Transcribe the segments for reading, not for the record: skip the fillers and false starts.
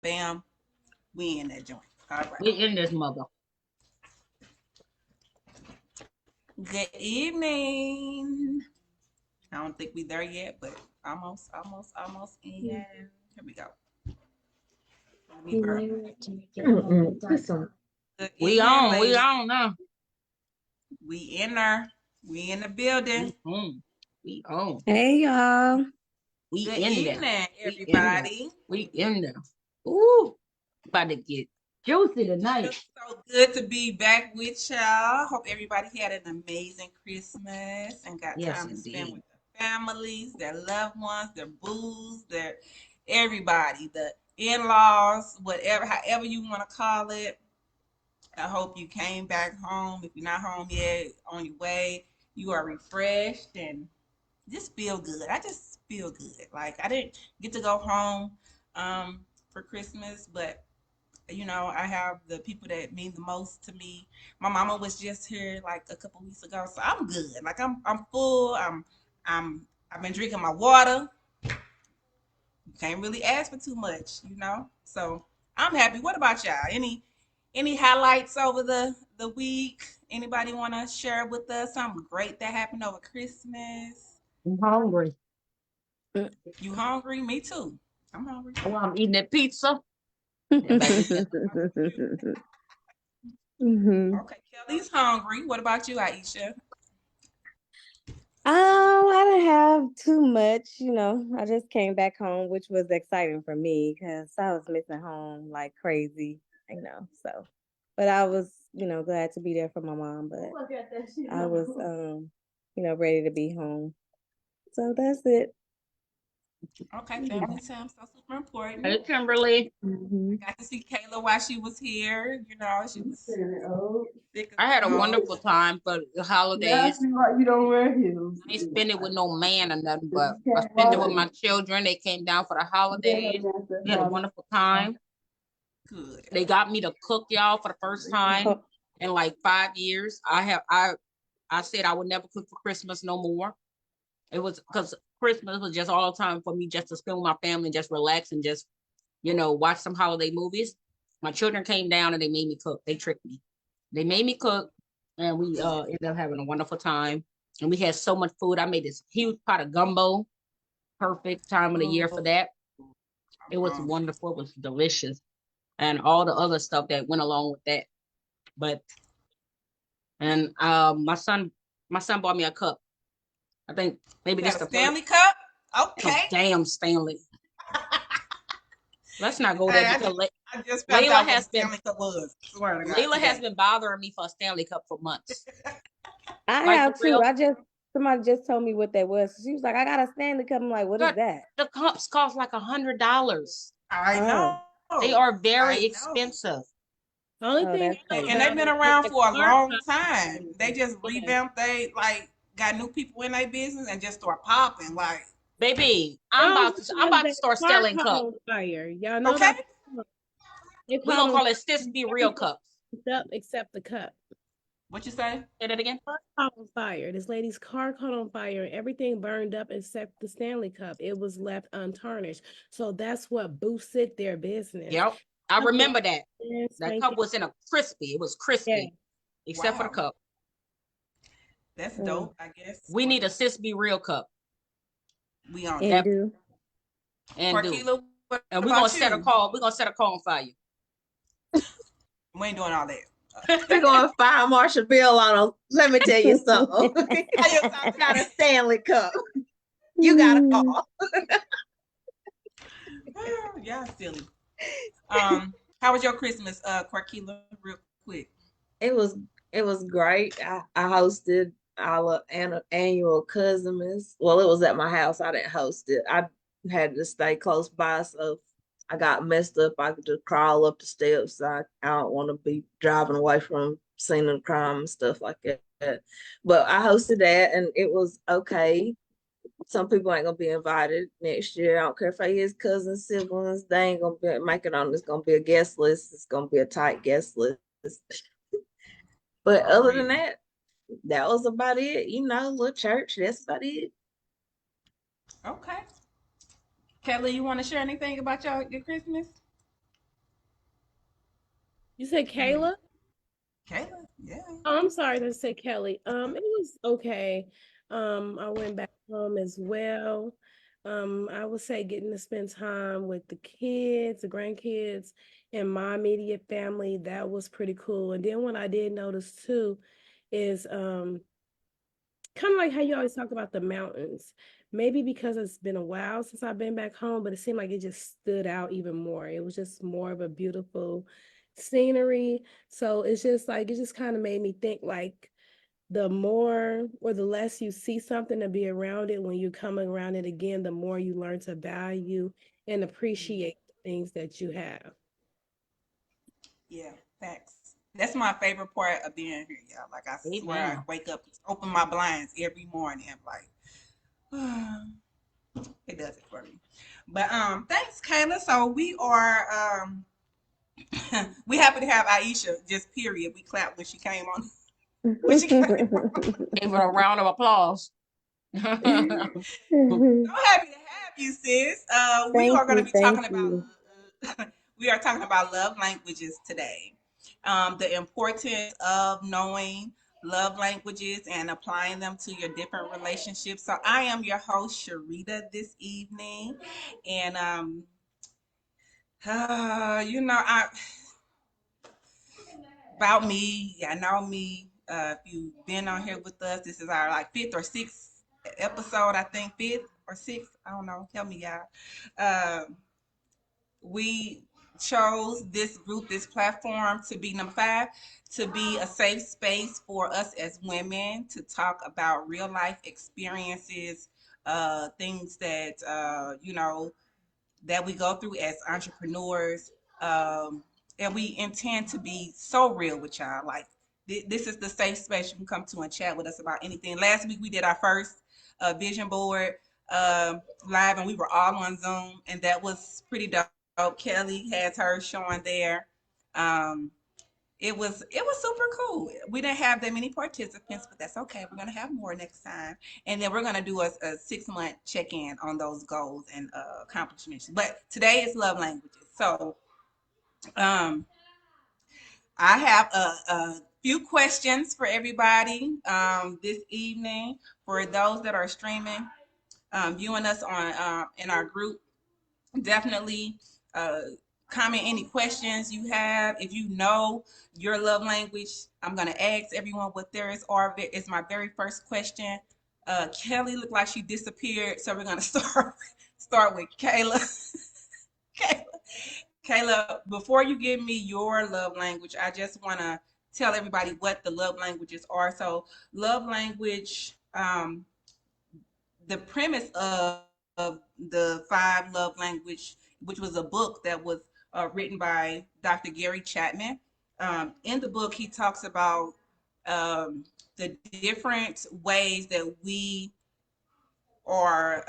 bam, we in that joint. All right. We in this mother. Good evening. I don't think we there yet, but almost in. Here we go. Let me burp. Listen, Good We evening, on. We ladies. on now. We in there. We in the building. We on. We on. hey y'all. We Good in there. evening, We in there. everybody. We in there. Ooh, about to get juicy tonight. It's so good to be back with y'all. Hope everybody had an amazing Christmas and got Yes, time to spend indeed. with their families, their loved ones, their booze, their everybody, the in-laws, whatever, however you want to call it. I hope you came back home. If you're not home yet, on your way, you are refreshed and just feel good. I just feel good. Like I didn't get to go home for Christmas, but I have the people that mean the most to me. My mama was just here like a couple weeks ago, so I'm good. Like I'm full. I've been drinking my water. You can't really ask for too much. So I'm happy. What about y'all? Any highlights over the week? Anybody want to share with us something great that happened over Christmas? I'm hungry. You hungry? Me too. I'm hungry. Oh, I'm eating that pizza. Yeah, baby. hmm Okay, Kelly's hungry. What about you, Aisha? I didn't have too much, I just came back home, which was exciting for me because I was missing home like crazy, so. But I was, glad to be there for my mom, but I was, ready to be home. So that's it. Okay, family time so super important. Hey, Kimberly. hmm I got to see Kayla while she was here. She was sick as I had a a dog. wonderful time for the holidays. You don't wear heels. I didn't spend it with no man or nothing, but I spent it with my children. They came down for the holidays. We had a wonderful time. Good. They got me to cook, y'all, for the first time in like 5 years. I said I would never cook for Christmas no more. It was because Christmas was just all the time for me just to spend with my family, just relax and just, watch some holiday movies. My children came down and they made me cook. They tricked me. They made me cook and we Good. ended up having a wonderful time. And we had so much food. I made this huge pot of gumbo. Perfect time of the year for Oh, that. I'm It was hungry. wonderful. It was delicious. And all the other stuff that went along with that. But and my son bought me a cup. I think maybe You this got is a the first. Stanley Cup? Oh, Okay. damn, Stanley. Let's not go there Hey, because I just found Layla out what a has been Stanley Cup was. Swear to God, Layla has today. been bothering me for a Stanley Cup for months. I Like for have too. real. Somebody just told me what that was. She was like, I got a Stanley Cup. I'm like, what is But that? the cups cost like $100. I Oh, know. They are I very know. expensive. The only oh, thing that's I know crazy. And they've about been it is around the for a car long time. They company. just Yeah. revamped. They like got new people in their business and just start popping. Like, Baby, I'm No, about to I'm because about to the start car selling caught cups. on fire. Y'all know okay, that they We're caught gonna on call it Sis Be Real everything Cups. up except the cup. what you say? Say that again. Car caught on fire. This lady's car caught on fire and everything burned up except the Stanley Cup. It was left untarnished. So that's what boosted their business. Yep. I Cup was remember that. That cup spanking. was in a crispy. It was Yeah. crispy, except for the Wow, cup. that's Mm. dope. I guess We need a Sis Be Real cup. we on it. And That do. and do. Parkila, what And we're about gonna set a you? call. We're gonna set a call on fire. We ain't doing all that. We're going to fire Marshall Bill on them. Let me tell you something. How you I talk got a today? Stanley Cup. You got to call. Y'all silly. How was your Christmas, Parkila? Real quick. It was it was great. I hosted our annual Cousinmas. Well, it was at my house. I didn't host it. I had to stay close by, so I got messed up. I could just crawl up the steps. I don't want to be driving away from scene of crime and stuff like that. But I hosted that, and it was okay. Some people ain't gonna be invited next year. I don't care if they is cousins, siblings, they ain't gonna make it on. It's gonna be a guest list. It's gonna be a tight guest list. But Oh, other than really? that, that was about it. Little church. That's about it. Okay. Kelly, you want to share anything about your Christmas? You said Kayla? Kayla, yeah. Oh, I'm sorry to say Kelly. It was okay. I went back home as well. I would say getting to spend time with the kids, the grandkids, and my immediate family, that was pretty cool. And then what I did notice too is kind of like how you always talk about the mountains. Maybe because it's been a while since I've been back home, but it seemed like it just stood out even more. It was just more of a beautiful scenery. So it's just like, it just kind of made me think like the more or the less you see something to be around it, when you're coming around it again, the more you learn to value and appreciate the things that you have. Yeah, facts. That's my favorite part of being here, y'all. Like I swear, I Amen. wake up, open my blinds every morning. I'm like, it does it for me. But thanks, Kayla. So we are we happy to have Aisha. Just period. We clapped when she came on. When she came on. Give her a round of applause. So happy to have you, sis. We Thank are going to you, be thank talking about you. we are talking about love languages today. The importance of knowing love languages and applying them to your different relationships. So I am your host, Sharita, this evening, and I about me. I know me. If you've been on here with us, this is our like fifth or sixth episode. I think fifth or sixth. I don't know. Help me out. We chose this group, this platform to be number 5, to be a safe space for us as women to talk about real life experiences, things that that we go through as entrepreneurs. And we intend to be so real with y'all. Like, this is the safe space you can come to and chat with us about anything. Last week, we did our first vision board live, and we were all on Zoom, and that was pretty dope. Kelly has hers showing there. Um, it was super cool. We didn't have that many participants, but that's okay. We're gonna have more next time, and then we're gonna do a 6-month check-in on those goals and accomplishments. But today is love languages, so um, I have a few questions for everybody this evening. For those that are streaming, viewing us on in our group, definitely uh, comment any questions you have. If you know your love language, I'm going to ask everyone what theirs are. It's my very first question. Kelly looked like she disappeared, so we're going to start with Kayla. Kayla. Kayla, before you give me your love language, I just want to tell everybody what the love languages are. So, love language, the premise of the 5 love language, which was a book that was written by Dr. Gary Chapman. In the book, he talks about the different ways that we are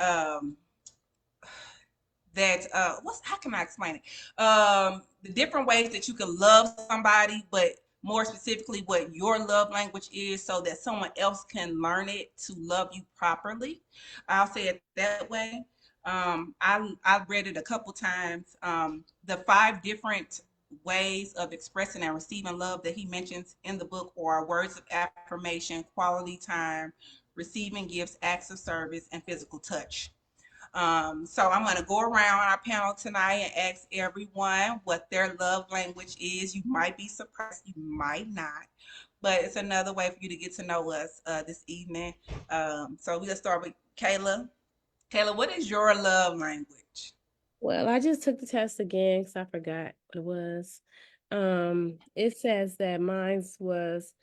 how can I explain it? The different ways that you can love somebody, but more specifically what your love language is, so that someone else can learn it to love you properly. I'll say it that way. I've read it a couple times. The 5 different ways of expressing and receiving love that he mentions in the book are words of affirmation, quality time, receiving gifts, acts of service, and physical touch. So I'm going to go around our panel tonight and ask everyone what their love language is. You might be surprised, you might not, but it's another way for you to get to know us this evening. So we'll start with Kayla. Kayla, what is your love language? Well, I just took the test again because I forgot what it was. It says that mine was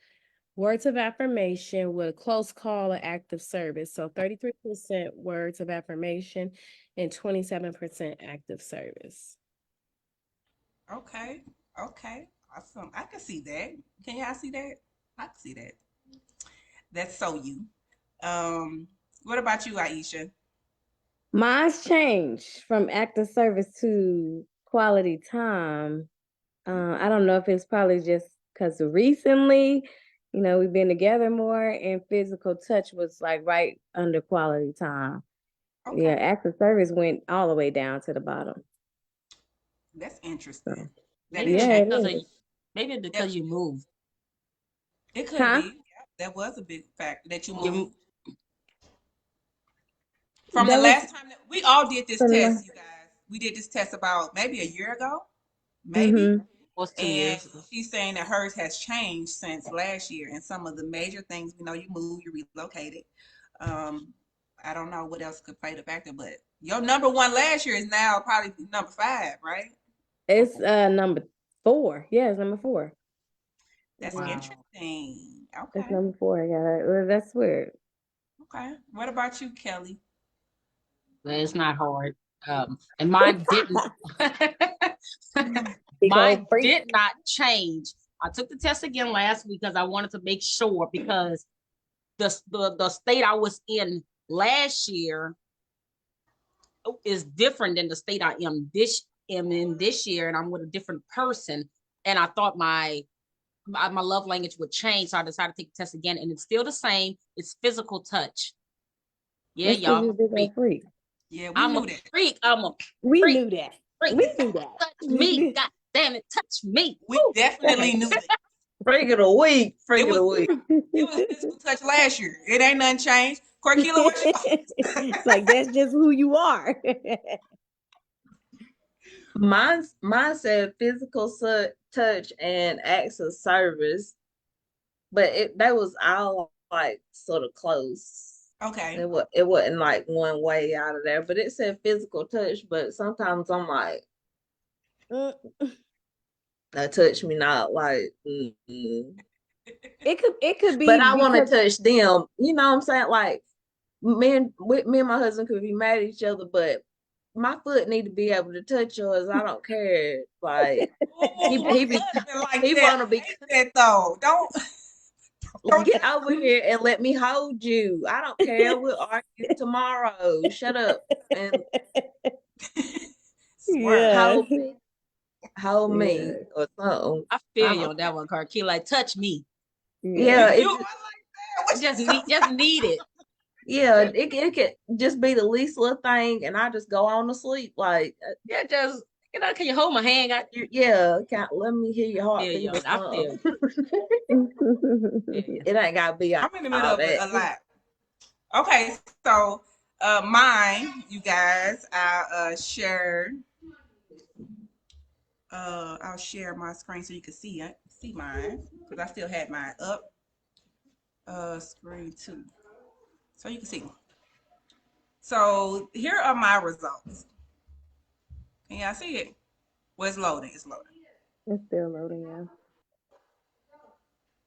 words of affirmation with close call or active service. So 33% words of affirmation and 27% active service. Okay, okay, awesome. I can see that. Can y'all see that? I can see that. That's so you. What about you, Aisha? Mine's changed from active service to quality time. I don't know if it's probably just because recently, we've been together more, and physical touch was like right under quality time. Yeah, Okay, active service went all the way down to the bottom. that's So interesting. That Maybe is yeah, it's it because of is. Maybe because you moved. It could be. Yeah, that was a big factor that you moved. From the last time that we all did this test, you guys. We did this test about maybe a year ago, maybe. Was 2 And years ago. she's saying that hers has changed since last year. And some of the major things, we know you moved, you relocated. I don't know what else could play the factor, but your number one last year is now probably number 5, right? It's number 4. Yeah, it's number 4. That's interesting. Okay. It's number 4. Yeah, well, that's weird. Okay. What about you, Kelly? Well, it's not hard. And mine didn't. Mine did not change. I took the test again last week because I wanted to make sure, because the state I was in last year is different than the state I am in this year, and I'm with a different person. And I thought my love language would change, so I decided to take the test again, and it's still the same. It's physical touch. Yeah, y'all. Freak. Yeah, I'm a freak. I'm a we freak. knew that. Freak. We knew that. Touch me. God damn it, touch me. We definitely knew that. Freak of the week. Freak of the week. It was physical touch last year. It ain't nothing changed. Corkila, what you It's like, that's just who you are. Mine said physical touch and acts of service, but that was all like sort of close. Okay. It wasn't like one way out of there, but it said physical touch. But sometimes I'm like, touch me not, like. It could be. But I want to touch them. You know what I'm saying? Like, me and my husband could be mad at each other, but my foot need to be able to touch yours. I don't care. Like, he want to be that though. Don't get over here and let me hold you. I don't care. We'll argue tomorrow. Shut up and hold me or something. I feel you on that one, Carkey. Like, touch me. Yeah, I just need it. Yeah, it could just be the least little thing, and I just go on to sleep. Like, just can you hold my hand? Can't let me hear your heart beat. I feel. It ain't gotta be. I'm in the middle of it a lot. Okay, so mine, you guys, I'll share my screen so you can see mine, because I still had mine up. Screen 2. So you can see. So here are my results. Can y'all see it? Well, it's loading. It's loading. It's still loading, yeah.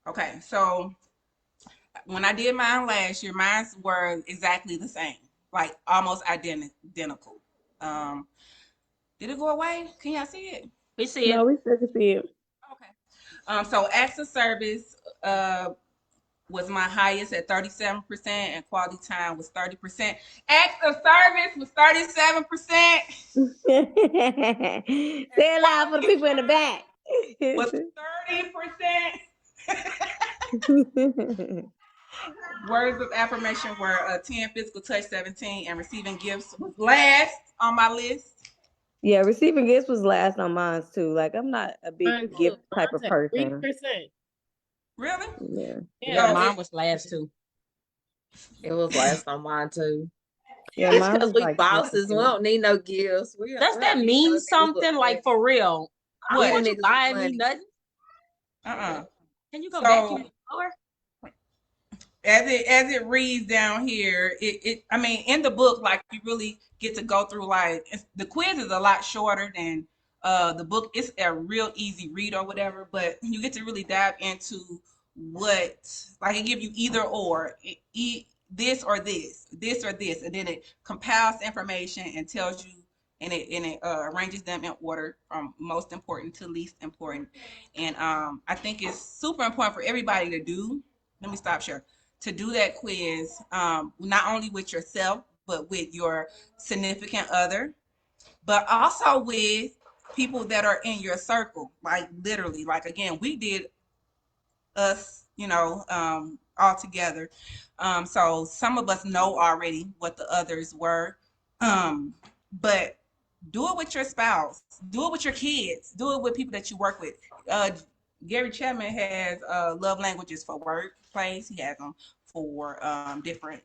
Okay, so when I did mine last year, mine were exactly the same, like almost identical. Did it go away? Can y'all see it? We see it. No, we still can see it. Okay. So acts of service was my highest at 37%, and quality time was 30%. Acts of service was 37%. Say it loud for the people in the back. Was 30%. Words of affirmation were 10, physical touch 17, and receiving gifts was last on my list. Yeah, receiving gifts was last on mine too. Like, I'm not a big gift type of person. 3%. Really? Yeah, mine was last too. It was last on mine too. Yeah, it's because we bosses. We don't need no gifts. Does that mean something? Like, for real? What? Want you buying me nothing? Can you go back to the floor? As it reads down here, I mean, in the book, like, you really get to go through, like, the quiz is a lot shorter than the book. It's a real easy read or whatever, but you get to really dive into what, like, it give you either or, this or this or this, and then it compiles information and tells you, and it arranges them in order from most important to least important. And I think it's super important for everybody to do. Let me stop share. To do that quiz, not only with yourself, but with your significant other, but also with people that are in your circle. Like, literally, like, again, we did us, all together. So some of us know already what the others were, but do it with your spouse, do it with your kids, do it with people that you work with. Gary Chapman has love languages for workplace. He has them for different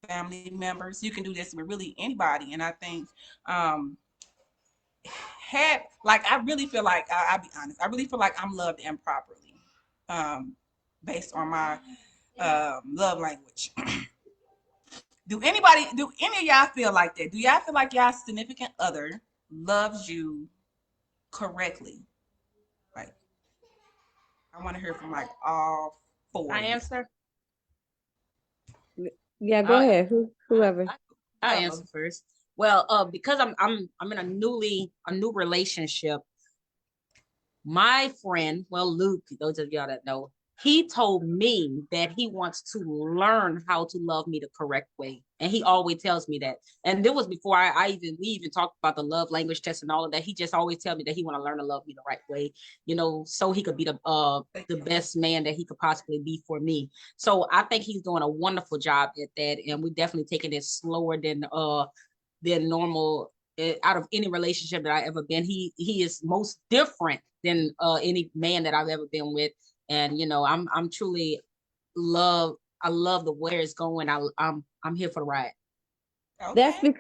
family members. You can do this with really anybody, and I think um, had like I really feel like I'll be honest. I really feel like I'm loved improperly, um, based on my love language. Do any of y'all feel like that? Do y'all feel like y'all significant other loves you correctly? Like, I want to hear from like all four I of you. answer. Yeah, go I, ahead. Whoever. I answer first. Well, because I'm in a new relationship. My friend, well, Luke, those of y'all that know, he told me that he wants to learn how to love me the correct way. And he always tells me that. And it was before we even talked about the love language test and all of that. He just always tell me that he want to learn to love me the right way, so he could be the best man that he could possibly be for me. So I think he's doing a wonderful job at that. And we're definitely taking it slower than normal. Out of any relationship that I ever been, he is most different than any man that I've ever been with. And I'm truly I love the where it's going. I'm here for the ride. That's Okay.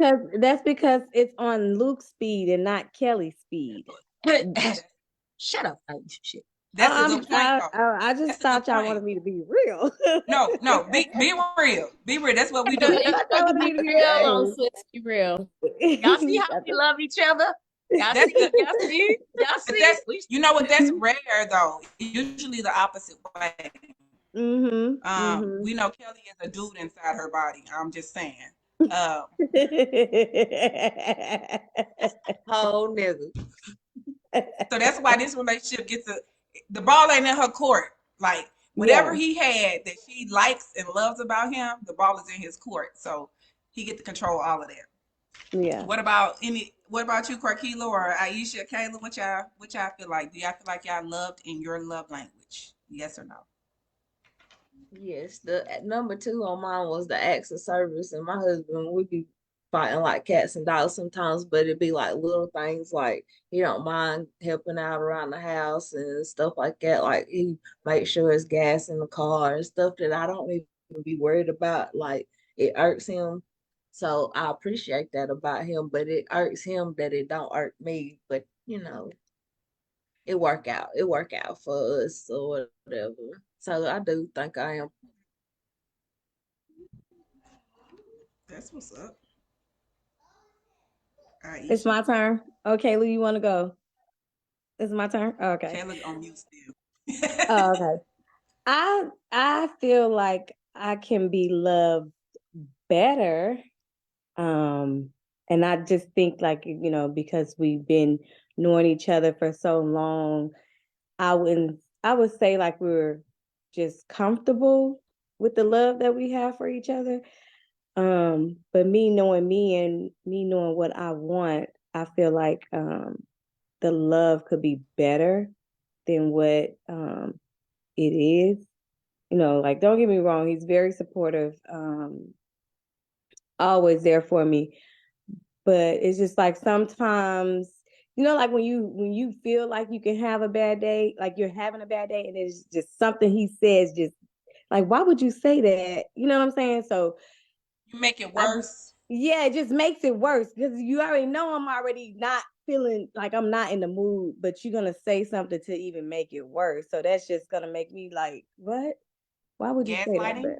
because it's on Luke's speed and not Kelly's speed. Shut up. Shit. That's a good point, though. I just thought y'all wanted me to be real. No, be real. Be real. That's what we do. I thought y'all wanted me to be real, real. sis, be real. Y'all see how we love each other? Y'all That's see? the Y'all see? Y'all but see? that's you know what that's rare though. Usually the opposite way. We know Kelly is a dude inside her body. I'm just saying. Whole nigga. So that's why this relationship the ball ain't in her court. Like whatever Yeah. he had that she likes and loves about him, the ball is in his court. So he get to control all of that. Yeah. What about you, Carkila or Aisha, Kayla? What y'all feel like? Do y'all feel like y'all loved in your love language? Yes or no? Yes, the number two on mine was the acts of service, and my husband would be fighting like cats and dogs sometimes, but it'd be like little things like he don't mind helping out around the house and stuff like that. Like he makes sure it's gas in the car and stuff that I don't even be worried about. Like it irks him. So I appreciate that about him, but it irks him that it don't irk me. But it work out. It work out for us or whatever. So I do think I am. That's what's up. It's Aisha. my turn. Okay, Lou, you want to go? It's my turn. Okay. Kayla on mute still. Oh, okay. I feel like I can be loved better. And I just think like, because we've been knowing each other for so long, I would say like we're just comfortable with the love that we have for each other. But me knowing me and me knowing what I want, I feel like the love could be better than what it is. Like don't get me wrong, he's very supportive, always there for me. But it's just like sometimes, like when you feel like you can have a bad day, like you're having a bad day, and it's just something he says, just like, why would you say that? You know what I'm saying? So You make it worse. yeah, it just makes it worse because you already know I'm already not feeling like I'm not in the mood, but you're gonna say something to even make it worse. So that's just gonna make me like, what? Why would you say that? Gaslighting. But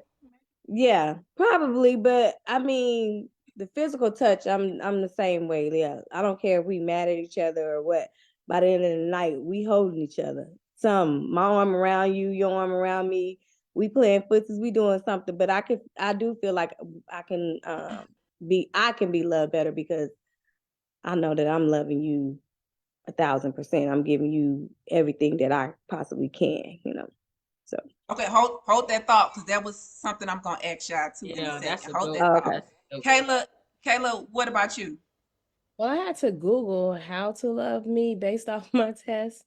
yeah, probably. But I mean, the physical touch, I'm the same way. Yeah, I don't care if we mad at each other or what. By the end of the night, we holding each other. My arm around you, your arm around me. We playing footsies, we doing something. But I do feel like I can I can be loved better because I know that I'm loving you 1,000%. I'm giving you everything that I possibly can. So Okay, hold that thought because that was something I'm gonna ask y'all too in a Yeah, that's second. a Hold dope. that thought. okay. That's Kayla, what about you? Well, I had to Google how to love me based off my test.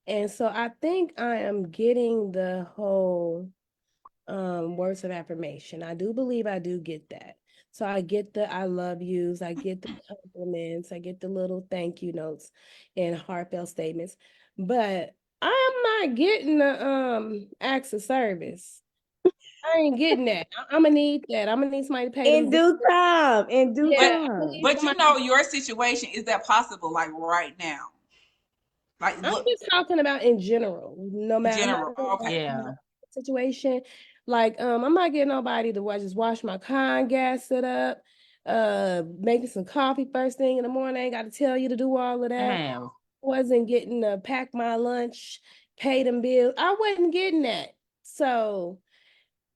And so I think I am getting the whole words of affirmation. I do believe I do get that. So I get the I love yous, I get the compliments, I get the little thank you notes and heartfelt statements. But I am not getting the acts of service. I ain't getting that. I'm gonna need that. I'm gonna need somebody to pay them In bills. due time. In due Yeah, But I'm gonna time. need but you somebody. know your situation, is that possible like right now? Like I'm what just talking about in general. No matter, I'm not general? talking about Okay. Yeah. situation. Like, I'm not getting nobody to just wash my car and gas it up, making some coffee first thing in the morning. I ain't got to tell you to do all of that. Man. Wasn't getting to pack my lunch, pay them bills. I wasn't getting that. So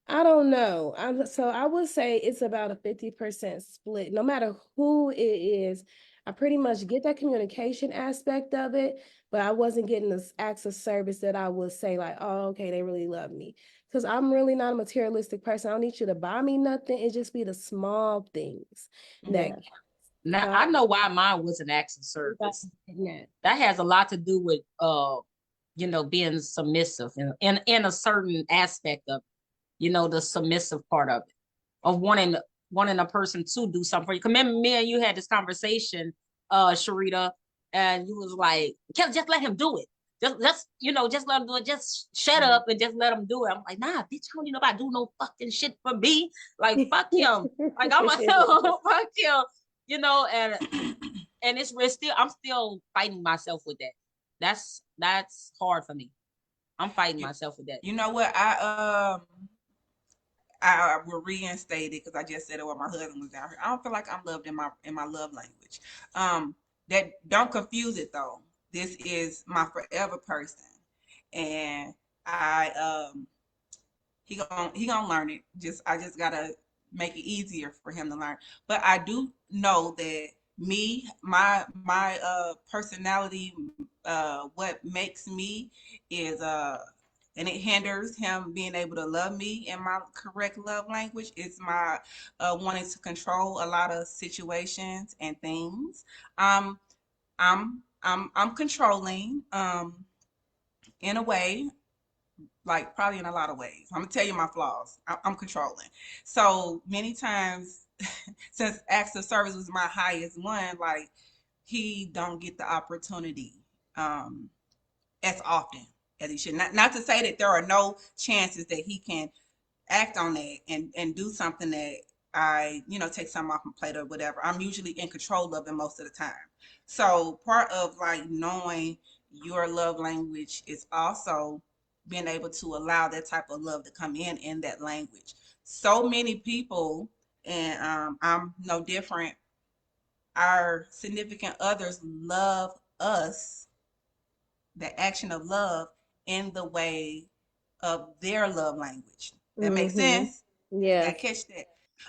I don't know. So I would say it's about a 50% split. No matter who it is, I pretty much get that communication aspect of it, but I wasn't getting this acts of service that I would say like, oh, okay, they really love me. Because I'm really not a materialistic person. I don't need you to buy me nothing. It just be the small things that Yeah. Now count. I know why mine was an acts of service. That has a lot to do with being submissive in a certain aspect of, the submissive part of it, of wanting a person to do something for you. 'Cause remember, me and you had this conversation, Sharita, and you was like, just let him do it. Just let him do it. Just shut up and just let him do it. I'm like, nah, bitch, I don't need nobody do no fucking shit for me. Like, fuck him. Like, I'm like, fuck him. And I'm still fighting myself with that. That's hard for me. I'm fighting myself with that. You know what? I will reinstate it because I just said it while my husband was down here. I don't feel like I'm loved in my love language. That don't confuse it though. This is my forever person, and he gonna learn it. I just gotta make it easier for him to learn. But I do know that my personality, what makes me is and it hinders him being able to love me in my correct love language is my wanting to control a lot of situations and things. Um, I'm controlling in a way, like probably in a lot of ways. I'm gonna tell you my flaws. I'm controlling. So many times, since acts of service was my highest one, like he don't get the opportunity um, as often as he should. Not to say that there are no chances that he can act on that and do something that take something off my plate or whatever. I'm usually in control of it most of the time. So part of like knowing your love language is also being able to allow that type of love to come in that language. So many people, and I'm no different, our significant others love us, the action of love, in the way of their love language. That makes Mm-hmm. sense? You gotta Yes. catch that.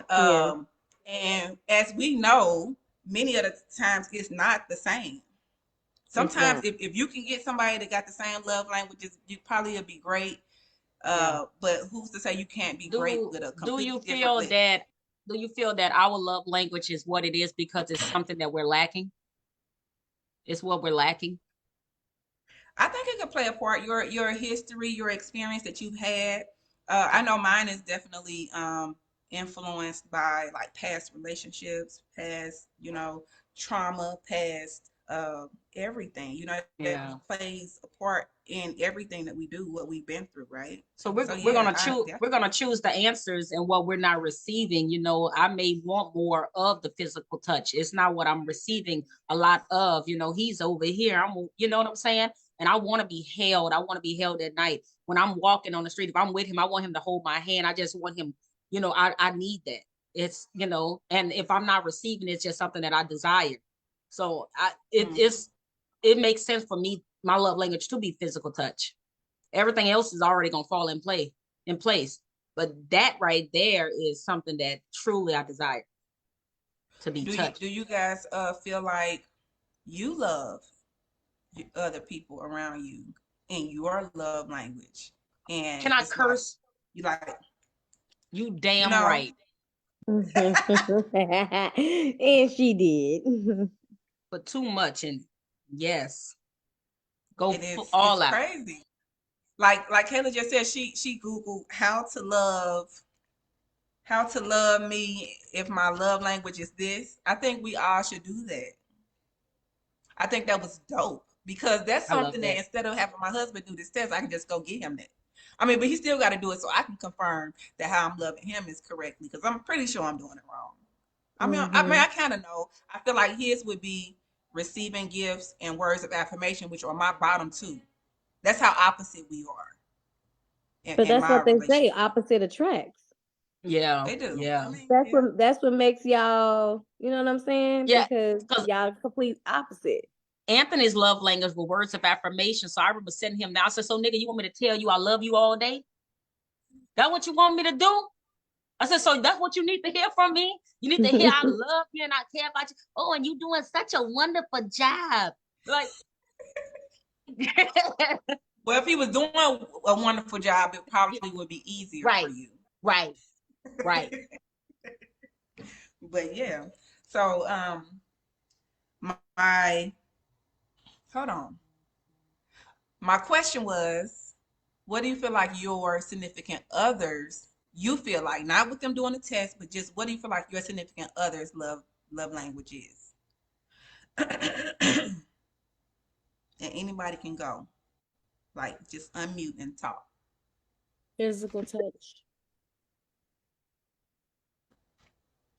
Yeah. And as we know, many of the times it's not the same. It's Sometimes not. if you can get somebody that got the same love languages, you probably will be great. Yeah. But who's to say you can't be great Do with a do completely you different feel list? that do you feel that our love language is what it is because it's something that we're lacking? It's what we're lacking. I think it could play a part. Your history, your experience that you've had. I know mine is definitely influenced by like past relationships, past trauma, past everything. It Yeah. plays a part in everything that we do, what we've been through, right? So So we're yeah, gonna I choose we're definitely. gonna choose the answers and what we're not receiving. I may want more of the physical touch. It's not what I'm receiving a lot of. He's over here. You know what I'm saying? And I want to be held. I want to be held at night. When I'm walking on the street, if I'm with him, I want him to hold my hand. I just want him, I need that. And if I'm not receiving, it's just something that I desire. So it makes sense for me, my love language to be physical touch. Everything else is already gonna fall in place. But that right there is something that truly I desire to be Do touched. you guys feel like you love other people around you in your love language, and Can I it's like curse? you like You you damn know right. And she did. But too much, and yes, go and it's all out. crazy. Like Kayla just said, she Googled how to love me if my love language is this. I think we all should do that. I think that was dope. because that's I love something that that. instead of having my husband do this test, I can just go get him that. I mean, but he still got to do it so I can confirm that how I'm loving him is correctly, because I'm pretty sure I'm doing it wrong. I kind of know. I feel like his would be receiving gifts and words of affirmation, which are my bottom two. That's how opposite we are But in that's my what they say, relationship. opposite attracts. Yeah, They do. yeah, I mean, That's yeah. what makes y'all, you know what I'm saying? yeah. Because Because y'all complete opposite. Anthony's love language were words of affirmation. So I remember sending him now. I said, "So nigga, you want me to tell you I love you all day? That what you want me to do?" I said, "So that's what you need to hear from me. You need to hear I love you and I care about you. Oh, and you doing such a wonderful job." Like, Well, if he was doing a wonderful job, it probably would be easier right, for you. right, right. But yeah. So my hold on. My question was, what do you feel like your significant others, you feel like, not with them doing the test, but just what do you feel like your significant others love language is? And anybody can go. Like just unmute and talk. Physical touch.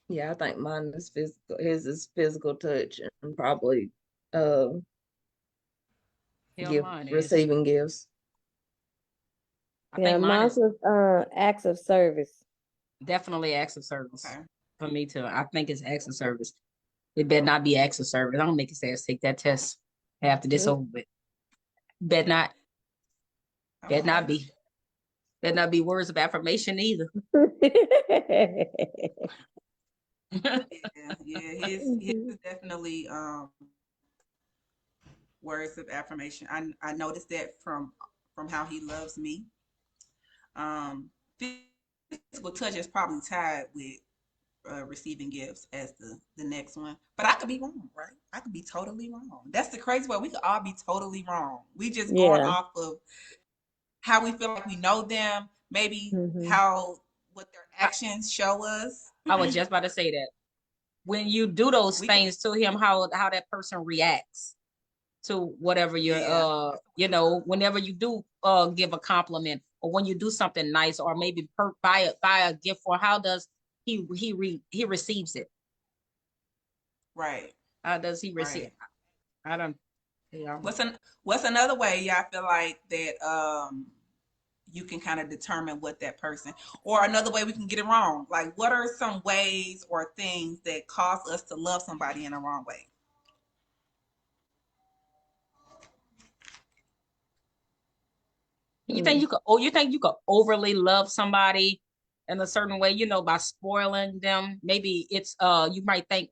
Yeah, I think mine is physical. His is physical touch and probably uh Hell, give mine is receiving gifts. I Yeah, think mine mine is was acts of service. definitely acts of service Okay. for me too. I think it's acts of service. It better not be acts of service. I'm gonna make his ass take that test after this over with. Bet not. Bet not Okay. be. Bet not be words of affirmation either. Yeah. His is definitely words of affirmation. I noticed that from how he loves me. Um, physical touch is probably tied with receiving gifts as the next one. But I could be wrong, right? I could be totally wrong. That's the crazy part. We could all be totally wrong. We just going Yeah. off of how we feel like we know them, maybe Hmm. how what their actions show us. I was just about to say that. When you do those We could be, things to him, how that person reacts to whatever you're yeah. whenever you do give a compliment or when you do something nice or maybe buy a gift, or how does he receives it? Right. How does he receive Right. it? I don't yeah. What's another way y'all feel like that you can kind of determine what that person, or another way we can get it wrong? Like what are some ways or things that cause us to love somebody in a wrong way? You think you could overly love somebody in a certain way, by spoiling them? Maybe it's you might think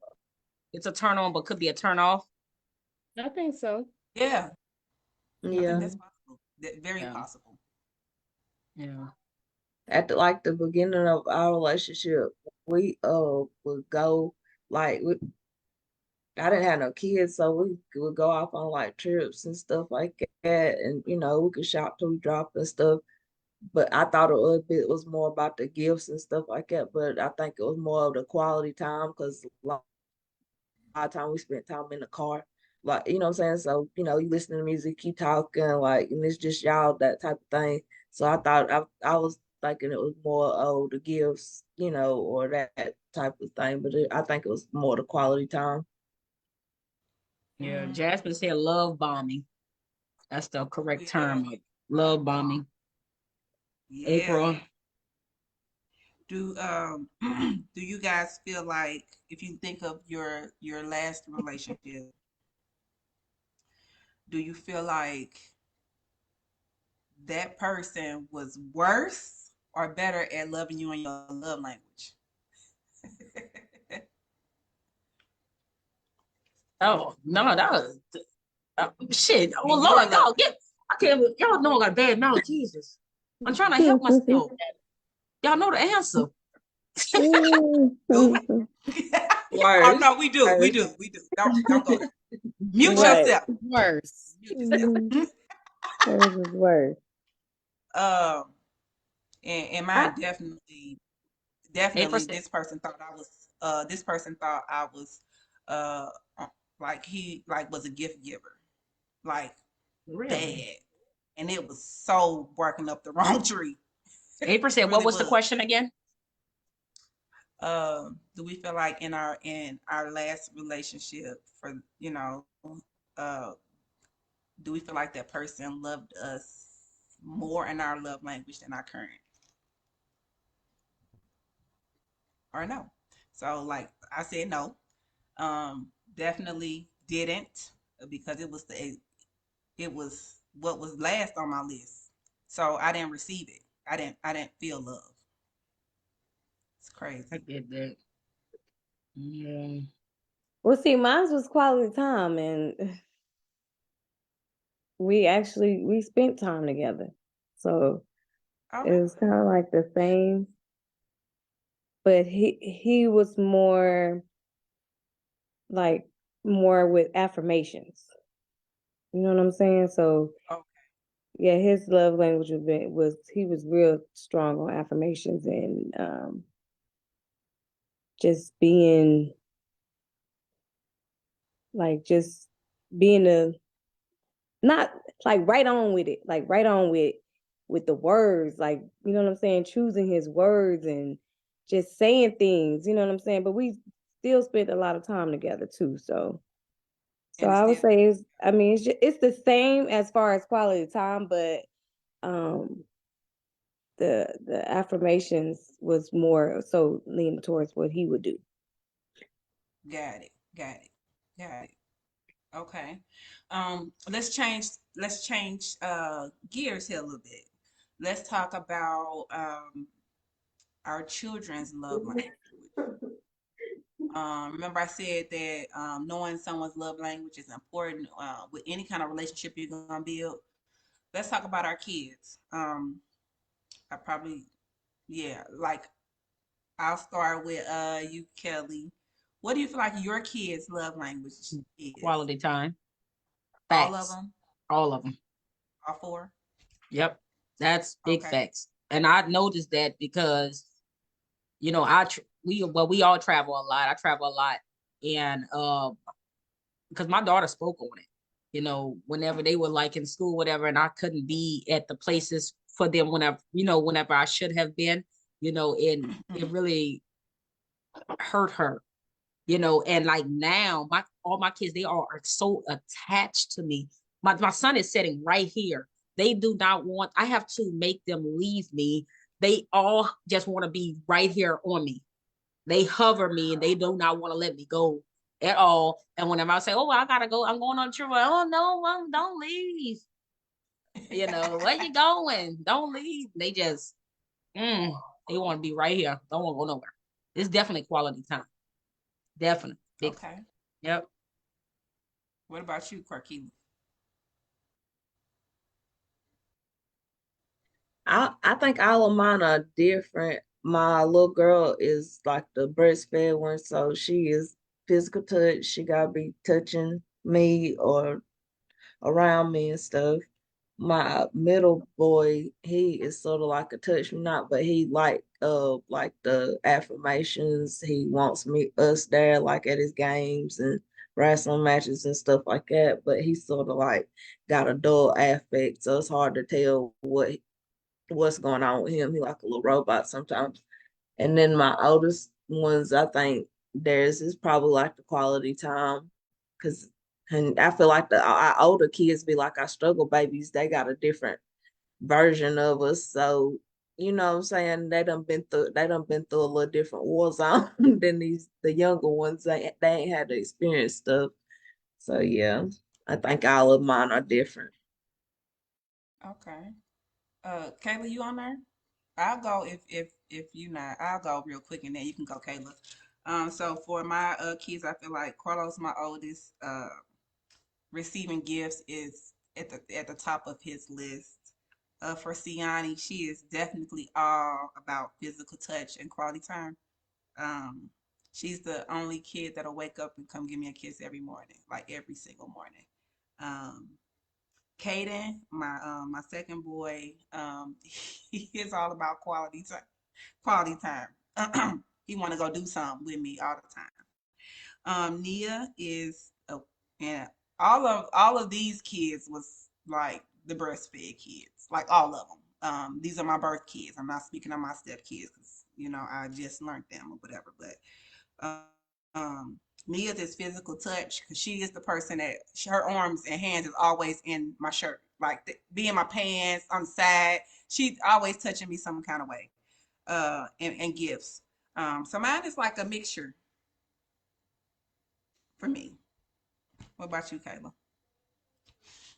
it's a turn on, but could be a turn off. I think so. Yeah, I think Yeah. that's possible. Very Yeah. possible. Yeah. At the beginning of our relationship, we would go like I didn't have no kids, so we would go off on like trips and stuff like that, and we could shop till we drop and stuff. But I thought a little bit was more about the gifts and stuff like that. But I think it was more of the quality time because a lot of time we spent time in the car, like what I'm saying. So you listen to music, you talking, like, and it's just y'all that type of thing. So I thought I was thinking it was more the gifts, or that type of thing. But I think it was more the quality time. Yeah. Mm, Jasmine said love bombing. That's the correct yeah, term. Like love bombing. yeah. April. Do do you guys feel like if you think of your last relationship, do you feel like that person was worse or better at loving you in your love language? Oh no, that was shit. Oh In your Lord, love y'all get. I can't. Y'all know I got a bad mouth. Jesus, I'm trying to help myself. Y'all know the answer. language. Oh Worse. no, Worse. we do. Don't go there. Mute Right. yourself. Worse. Mute yourself. Mhm. Hers is worse. Um, and I, mine April definitely said, this person thought I was uh like he like was a gift giver. like Really? bad, and it was so barking up the wrong tree. April It said, what really was the was. question again? Do we feel like in our last relationship, for uh do we feel like that person loved us more in our love language than our current, or no? So like I said, no. Definitely didn't, because it was what was last on my list. So I didn't receive it. I didn't feel love. It's I crazy. get that. Yeah. Well, see, mine was quality time, and we spent time together, so Oh, it really? was kind of like the same. But he was more like more with affirmations. You know what I'm saying? So Okay. yeah, his love language was he was real strong on affirmations and just being like just being a not like right on with it, like right on with the words, like you know what I'm saying, choosing his words and just saying things, you know what I'm saying. But we still spent a lot of time together too, so And it's I would still say it's I mean it's the same as far as quality time, but um the affirmations was more so leaning towards what he would do. got it. Got it. Got it. Okay. Let's change gears here a little bit. Let's talk about our children's love language. Remember I said that knowing someone's love language is important with any kind of relationship you're gonna build. Let's talk about our kids. I probably yeah, like I'll start with you, Kelly. What do you feel like your kids' love language is? Quality time. All of Facts. them? All of them. All four? Yep. That's big Okay. facts. And I noticed that because, we all travel a lot. I travel a lot. And because my daughter spoke on it, whenever they were like in school, whatever, and I couldn't be at the places for them whenever I should have been, and it really hurt her, and like now all my kids, they all are so attached to me. My son is sitting right here. They do not want, I have to make them leave me. They all just want to be right here on me. They hover me and they do not want to let me go at all. And whenever I say, oh, I gotta go, I'm going on a trip. Oh no, Mom, don't leave. Where you going? Don't leave. They just they want to be right here. Don't want to go nowhere. It's definitely quality time. Definitely. Big. Okay. Yep. What about you, Carkeela? I think all of mine are different. My little girl is like the breastfed one, so she is physical touch. She gotta be touching me or around me and stuff. My middle boy, he is sort of like a touch me not, but he like the affirmations. He wants us there like at his games and wrestling matches and stuff like that. But he's sort of like got a dull affect, so it's hard to tell what's going on with him. He like a little robot sometimes. And then my oldest ones, I think theirs is probably like the quality time, because and I feel like our older kids be like our struggle babies. They got a different version of us. So, you know what I'm saying? They done been through a little different war zone than the younger ones. They ain't had to experience stuff. So yeah, I think all of mine are different. Okay. Kayla, you on there? I'll go if you not. I'll go real quick and then you can go, Kayla. So for my kids, I feel like Carlos, my oldest, receiving gifts is at the top of his list. For Siani, she is definitely all about physical touch and quality time. Um, she's the only kid that'll wake up and come give me a kiss every morning, like every single morning. Um, Caden, my second boy, he is all about quality time. Quality time. He want to go do something with me all the time. Nia is, oh, and all of these kids was like the breastfed kids, like all of them. These are my birth kids. I'm not speaking on my step kids because I just learned them or whatever. But Mia's is physical touch because she is the person that her arms and hands is always in my shirt, like be in my pants on the side. She's always touching me some kind of way, and gifts. So mine is like a mixture for me. What about you, Kayla?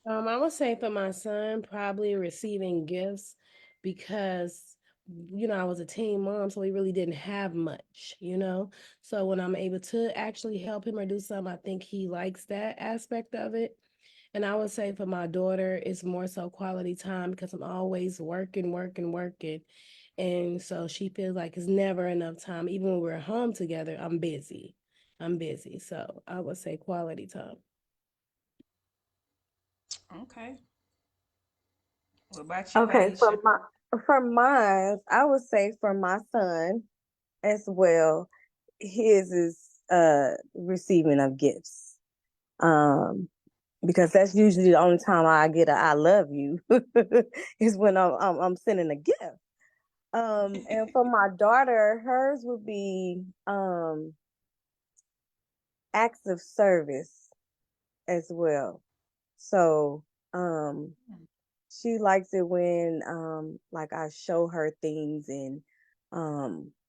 I would say for my son, probably receiving gifts because, I was a teen mom, so we really didn't have much. So when I'm able to actually help him or do something, I think he likes that aspect of it. And I would say for my daughter, it's more so quality time because I'm always working, working, working. And so she feels like it's never enough time. Even when we're home together, I'm busy. I'm busy. So I would say quality time. Okay. What about you, Okay, Aisha? for mine, I would say for my son as well, his is receiving of gifts. Um, because that's usually the only time I get a "I love you" is when I'm sending a gift. And for my daughter, hers would be acts of service as well. So she likes it when like I show her things and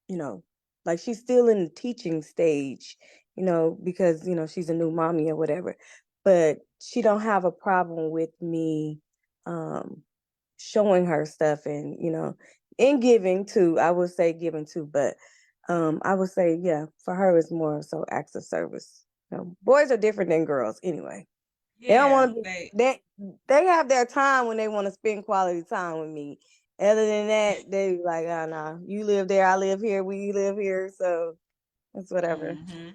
you know, like she's still in the teaching stage, because she's a new mommy or whatever. But she don't have a problem with me um showing her stuff and and giving too. I would say giving too, but I would say yeah, for her it's more so acts of service. Boys are different than girls anyway. They don't Yeah, want to be they. they have their time when they want to spend quality time with me. Other than that, they be like, oh no, you live there, I live here, we live here, so it's whatever. Hmm.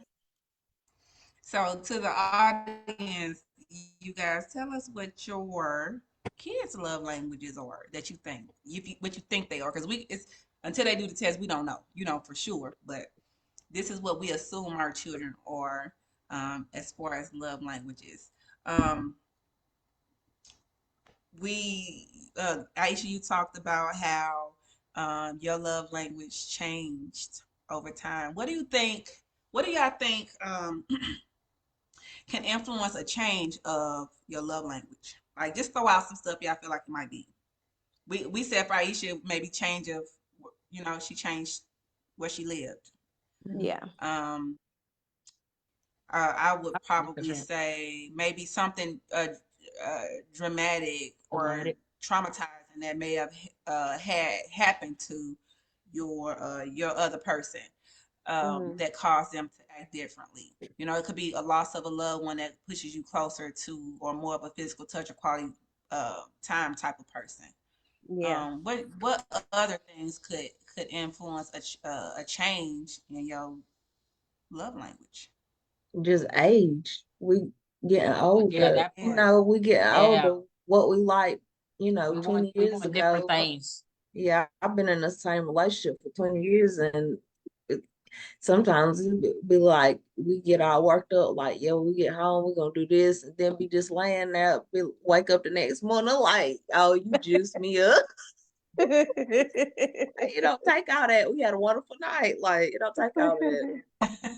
So to the audience, you guys tell us what your kids' love languages are that you think what you think they are, because we it's until they do the test, we don't know, for sure. But this is what we assume our children are, as far as love languages. Um, Aisha, you talked about how your love language changed over time. What do you think? What do y'all think can influence a change of your love language? Like, just throw out some stuff y'all feel like it might be. We said for Aisha, maybe change of, she changed where she lived. Yeah. Um, I would probably Different, say maybe something dramatic or dramatic. traumatizing that may have had happened to your other person, Hmm. that caused them to act differently. It could be a loss of a loved one that pushes you closer to, or more of a physical touch or quality time type of person. Yeah. What other things could influence a change in your love language? Just age. We getting Yeah, older. that part. We getting Yeah, older. What we like, we 20 years want different ago. things. Yeah, I've been in the same relationship for 20 years, and it, sometimes it be like we get all worked up, like, yo, we get home, we're gonna do this, and then be just laying there, wake up the next morning, like, oh, you juiced me up. You don't take all that. We had a wonderful night. Like, it don't take all that.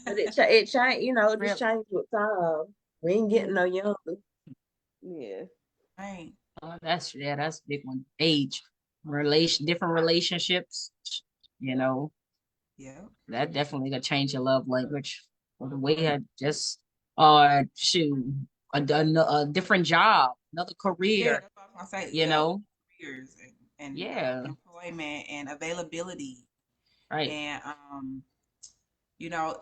But it changed, it just Really. changed with time. We ain't getting no younger. Yeah. Right. That's a big one. Age, different relationships. You know, Yeah. that definitely gonna change your love language. Or the way I just, shoot, a different job, another Yeah, career. that's what I was gonna say. You know, Careers and yeah, employment and availability, right. and you know,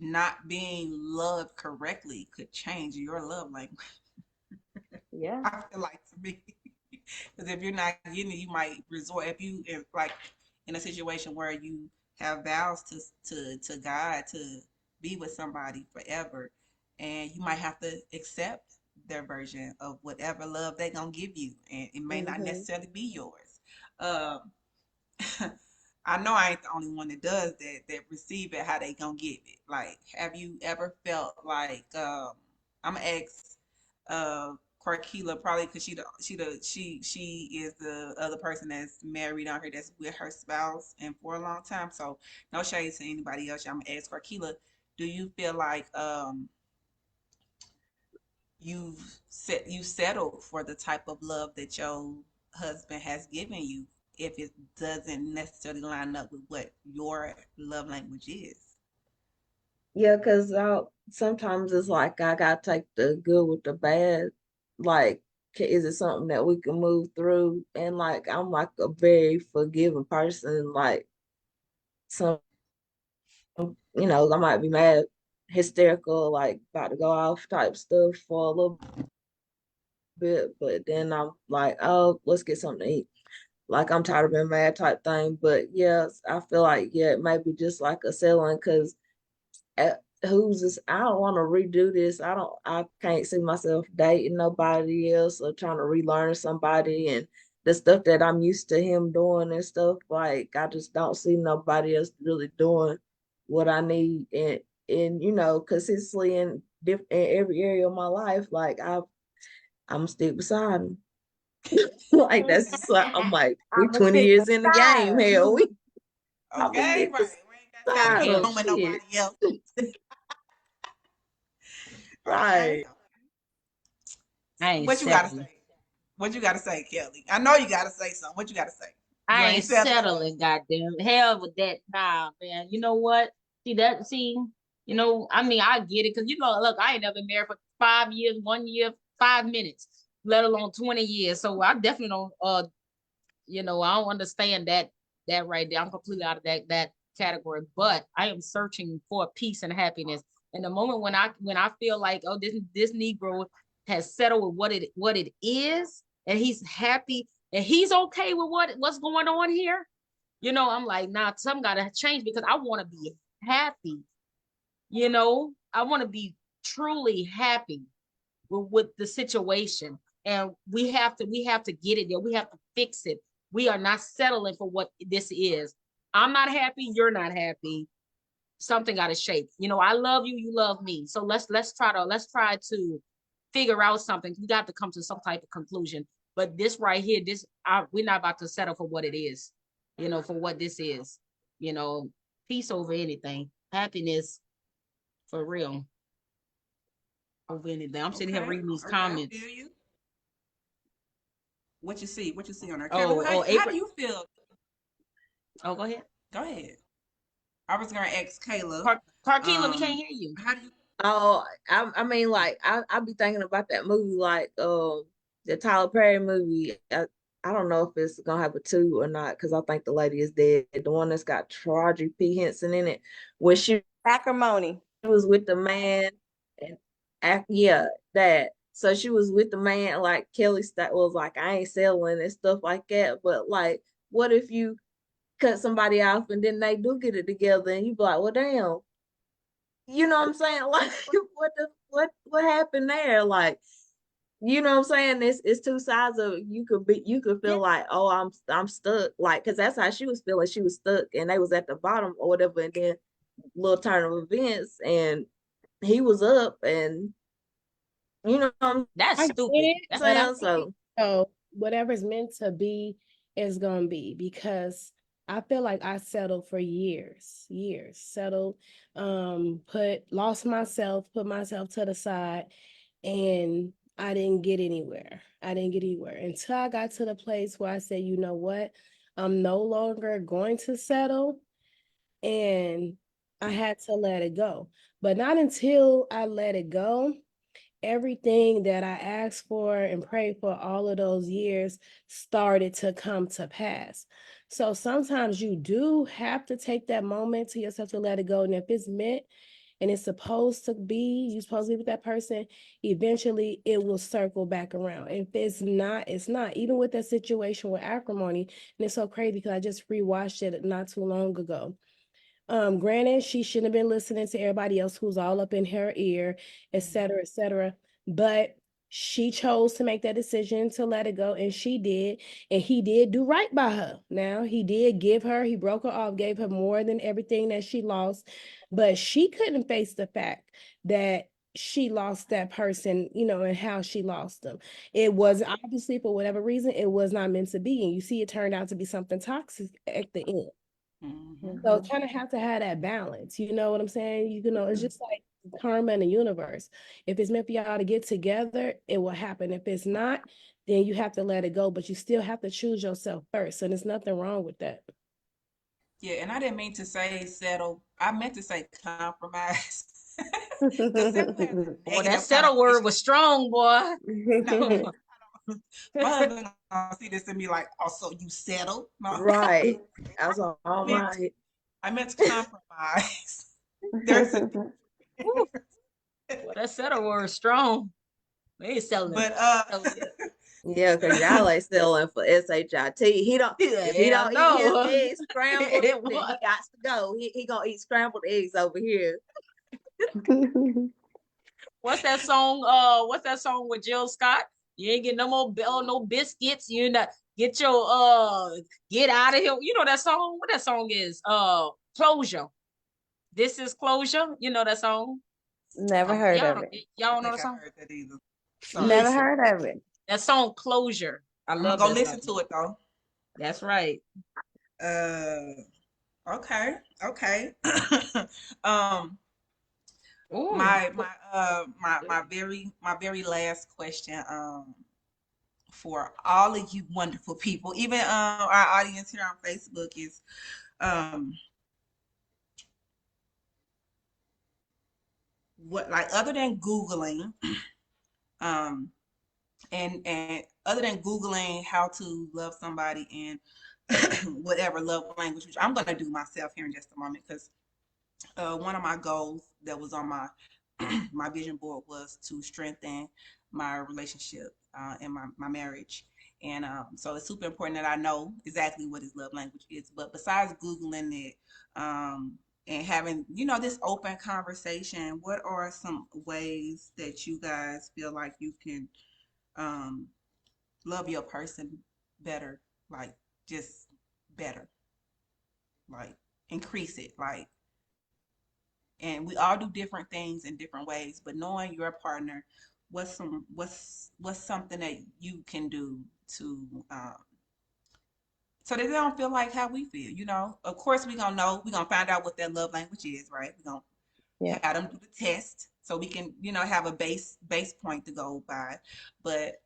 not being loved correctly could change your love language. Yeah. I feel like, to me, because if you're not getting it, you might resort, if like in a situation where you have vows to God to be with somebody forever, and you might have to accept their version of whatever love they're gonna give you, and it may not Hmm. necessarily be yours. Um, I know I ain't the only one that does that, that receive it how they gonna give it. Like, have you ever felt like I'm gonna ask Corkila probably because she is the other person that's married on here that's with her spouse and for a long time. So no shade to anybody else. I'm gonna ask Corkila, do you feel like you settled for the type of love that your husband has given you if it doesn't necessarily line up with what your love language is? Yeah, because sometimes it's like I gotta take the good with the bad. Like, is it something that we can move through? And like, I'm like a very forgiving person. Like, some, I might be mad, hysterical, like about to go off type stuff for a little bit, but then I'm like, oh, let's get something to eat. Like, I'm tired of being mad type thing. But yes, I feel like, yeah, it might be just like a settling because who's this? I don't want to redo this. I can't see myself dating nobody else or trying to relearn somebody and the stuff that I'm used to him doing and stuff. Like, I just don't see nobody else really doing what I need and consistently in every area of my life. Like, I'm still beside him. Like, that's just like, I'm like, we I'm a 20 stick years in the beside game. Hell, I'm a Okay, stick right. We ain't got time to beside be him. Hell, alone with Shit. nobody else. Okay. Right. I ain't What you gotta settling. say? What you gotta say, Kelly? I know you gotta say something. What you gotta say? You I ain't ain't settling. settling, goddamn. Hell with that. Nah, man. You know what? I mean, I get it. Cause look, I ain't never been married for 5 years, 1 year, 5 minutes, let alone 20 years. So I definitely don't I don't understand that right there. I'm completely out of that category. But I am searching for peace and happiness. And the moment when I feel like, oh, this Negro has settled with what it is, and he's happy and he's okay with what's going on here, I'm like, nah, something gotta change because I want to be happy. I want to be truly happy with the situation, and we have to get it there. We have to fix it. We are not settling for what this is. I'm not happy, you're not happy. Something got to shake. I love you, you love me. So let's try to figure out something. We got to come to some type of conclusion. But this right here, we're not about to settle for what it is. For what this is. you know Peace over anything, happiness for real over anything. I'm sitting here Okay. reading these Okay. I comments. feel you. What you see? What you see on her, Kelly? Oh, How do April. you feel? Oh, go ahead. Go ahead. I was gonna ask Kayla. Carkila, we can't hear you. How do you? Oh, I mean, like I be thinking about that movie, like the Tyler Perry movie. I don't know if it's gonna have a two or not because I think the lady is dead. The one that's got Taraji P Henson in it, where she acrimony. was with the man, and yeah, that. So she was with the man, like Kelly was like, I ain't settling and stuff like that. But like, what if you cut somebody off and then they do get it together and you be like, well, damn. You know what I'm saying? Like, what happened there? Like, you know what I'm saying? It's two sides of it. You could Yeah. feel like, oh, I'm stuck. Like, cause that's how she was feeling. She was stuck and they was at the bottom or whatever, and then little turn of events and he was up and you know what That's I get stupid. it, I'm but I saying? think So whatever's meant to be is gonna be because I feel like I settled for years, settled, put myself to the side, and I didn't get anywhere. I didn't get anywhere until I got to the place where I said, you know what, I'm no longer going to settle, and I had to let it go. But not until I let it go everything that I asked for and prayed for all of those years started to come to pass. So sometimes you do have to take that moment to yourself to let it go. And if it's meant and it's supposed to be, you're supposed to be with that person, eventually it will circle back around. If it's not, it's not. Even with that situation with acrimony, and it's so crazy because I just rewatched it not too long ago. Granted, she shouldn't have been listening to everybody else who's all up in her ear, et cetera, et cetera. But she chose to make that decision to let it go, and she did. And he did do right by her. Now, he broke her off, gave her more than everything that she lost. But she couldn't face the fact that she lost that person, you know, and how she lost them. It was obviously, for whatever reason, it was not meant to be. And you see, it turned out to be something toxic at the end. So kind of have to have that balance. You know what I'm saying? You know, it's just like karma in the universe. If it's meant for y'all to get together, it will happen. If it's not, then you have to let it go. But you still have to choose yourself first. And there's nothing wrong with that. Yeah, and I didn't mean to say settle. I meant to say compromise. Because settle has a Boy, that negative settle word connotation. was strong, boy. No, my husband gonna see this and be like, "Oh, so you settled?" No, Right. I was all I meant right. I meant to compromise. There's a Woo. Boy, that settle word is strong. They ain't selling but it. Yeah, because y'all ain't selling for SHIT. He don't if he Hell don't eat his no. eggs scrambled, It then he was. got to go. He gonna eat scrambled eggs over here. What's that song? What's that song with Jill Scott? You ain't getting no more bell, no biscuits. You not get your get out of here. You know that song? What that song is? Closure. This is closure. You know that song? Never heard Y'all of don't it. y'all don't I know the think I song? heard that either. Sorry. Never Listen, heard of it. that song Closure. I I'm gonna love go that listen song. to it though. That's right. Okay, okay. um, Ooh. my very last question for all of you wonderful people, even our audience here on Facebook is um what, like, other than Googling um and other than Googling how to love somebody in whatever love language, which I'm gonna do myself here in just a moment, because one of my goals that was on my my vision board was to strengthen my relationship and my marriage. And so it's super important that I know exactly what his love language is. But besides Googling it and having, this open conversation, what are some ways that you guys feel like you can um, love your person better? Like, just better, like, increase it, like, and we all do different things in different ways, but knowing your partner, what's something that you can do to so that they don't feel like how we feel, of course we're gonna find out what their love language is, right? We're gonna Yeah. have them do the test so we can have a base point to go by. But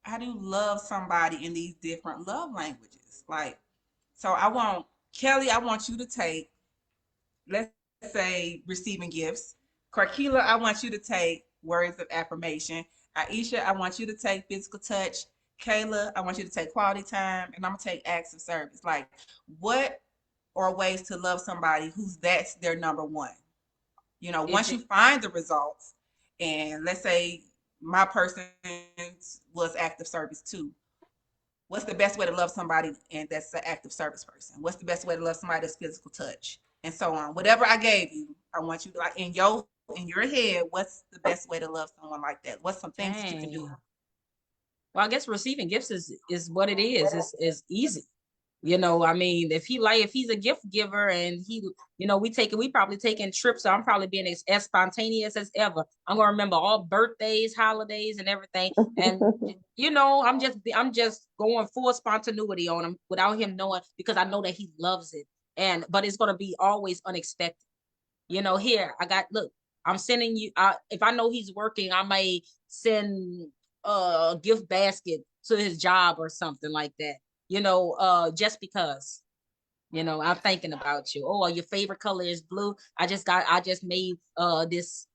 how do you love somebody in these different love languages? Like, so I want you to take, let's say, receiving gifts. Carkila, I want you to take words of affirmation. Aisha, I want you to take physical touch. Kayla, I want you to take quality time. And I'm going to take acts of service. Like, what are ways to love somebody that's their number one? Is Once you it find the results, and let's say my person was active service too. What's the best way to love somebody and that's an active service person? What's the best way to love somebody that's physical touch? And so on. Whatever I gave you, I want you to, like, in your head, what's the best way to love someone like that? What's some things that you can do? dang? Well, I guess receiving gifts is what it is. It's easy. I mean, if he's a gift giver and we probably taking trips, so I'm probably being as spontaneous as ever. I'm gonna remember all birthdays, holidays, and everything. And I'm just going full spontaneity on him without him knowing, because I know that he loves it. But it's gonna be always unexpected. Here look, I'm sending you. If I know he's working, I may send a gift basket to his job or something like that. Just because, I'm thinking about you. Oh, your favorite color is blue. I just made this,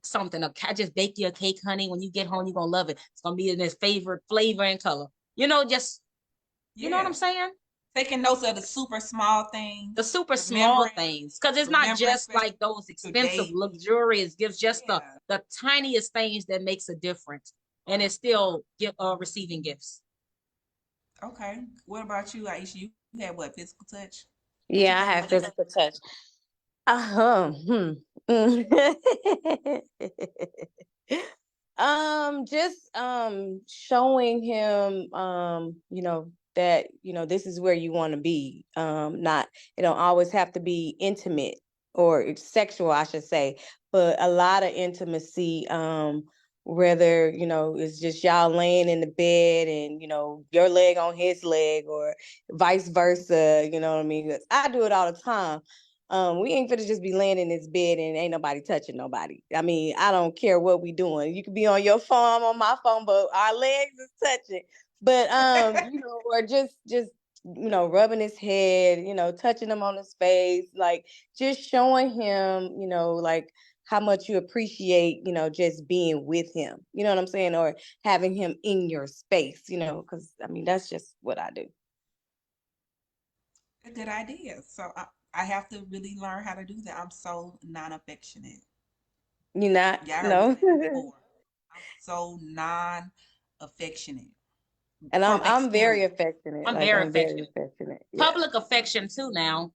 something. I just baked you a cake, honey. When you get home, you're gonna love it. It's gonna be in his favorite flavor and color. Just you know what I'm Yeah. saying? Taking notes of the super small The things, super small remembering, things, because it's not just special like those to expensive date. luxurious gifts, just the Yeah. the tiniest things that makes a difference, and it's still receiving gifts. Okay. What about you, Aisha? You had what, physical touch? What you Yeah, I think have about that? physical touch. Mm. Just showing him that this is where you want to be. Not, it don't always have to be intimate. or it's sexual, I should say, but a lot of intimacy, whether, it's just y'all laying in the bed and, your leg on his leg or vice versa, you know what I mean? 'Cause I do it all the time. We ain't finna just be laying in this bed and ain't nobody touching nobody. I mean, I don't care what we doing. You could be on your phone, I'm on my phone, but our legs is touching. But or just rubbing his head, touching him on his face, like just showing him, like how much you appreciate, just being with him. You know what I'm saying? Or having him in your space, because I mean, that's just what I do. A good idea. So I have to really learn how to do that. I'm so non-affectionate. You're not? Yeah, I heard me No. say that before. I'm so non-affectionate And from I'm very experience. affectionate. I'm Like very I'm very affectionate. affectionate. Yeah. Public affection too now.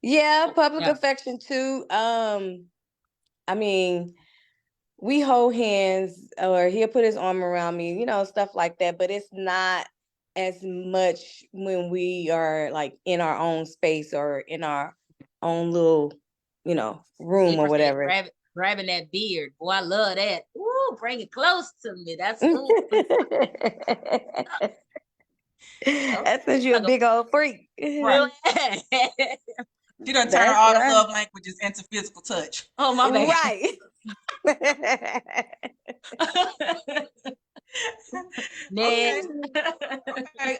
Yeah, public Yeah. affection too. I mean, we hold hands or he'll put his arm around me, stuff like that. But it's not as much when we are like in our own space or in our own little, room or April said, whatever. grabbing that beard. Boy, I love that. Ooh, bring it close to me. That's cool. That says you're a big old freak. Right. She done turn That's all the right. love languages into physical touch. Oh, my bad. Right. Next. Okay,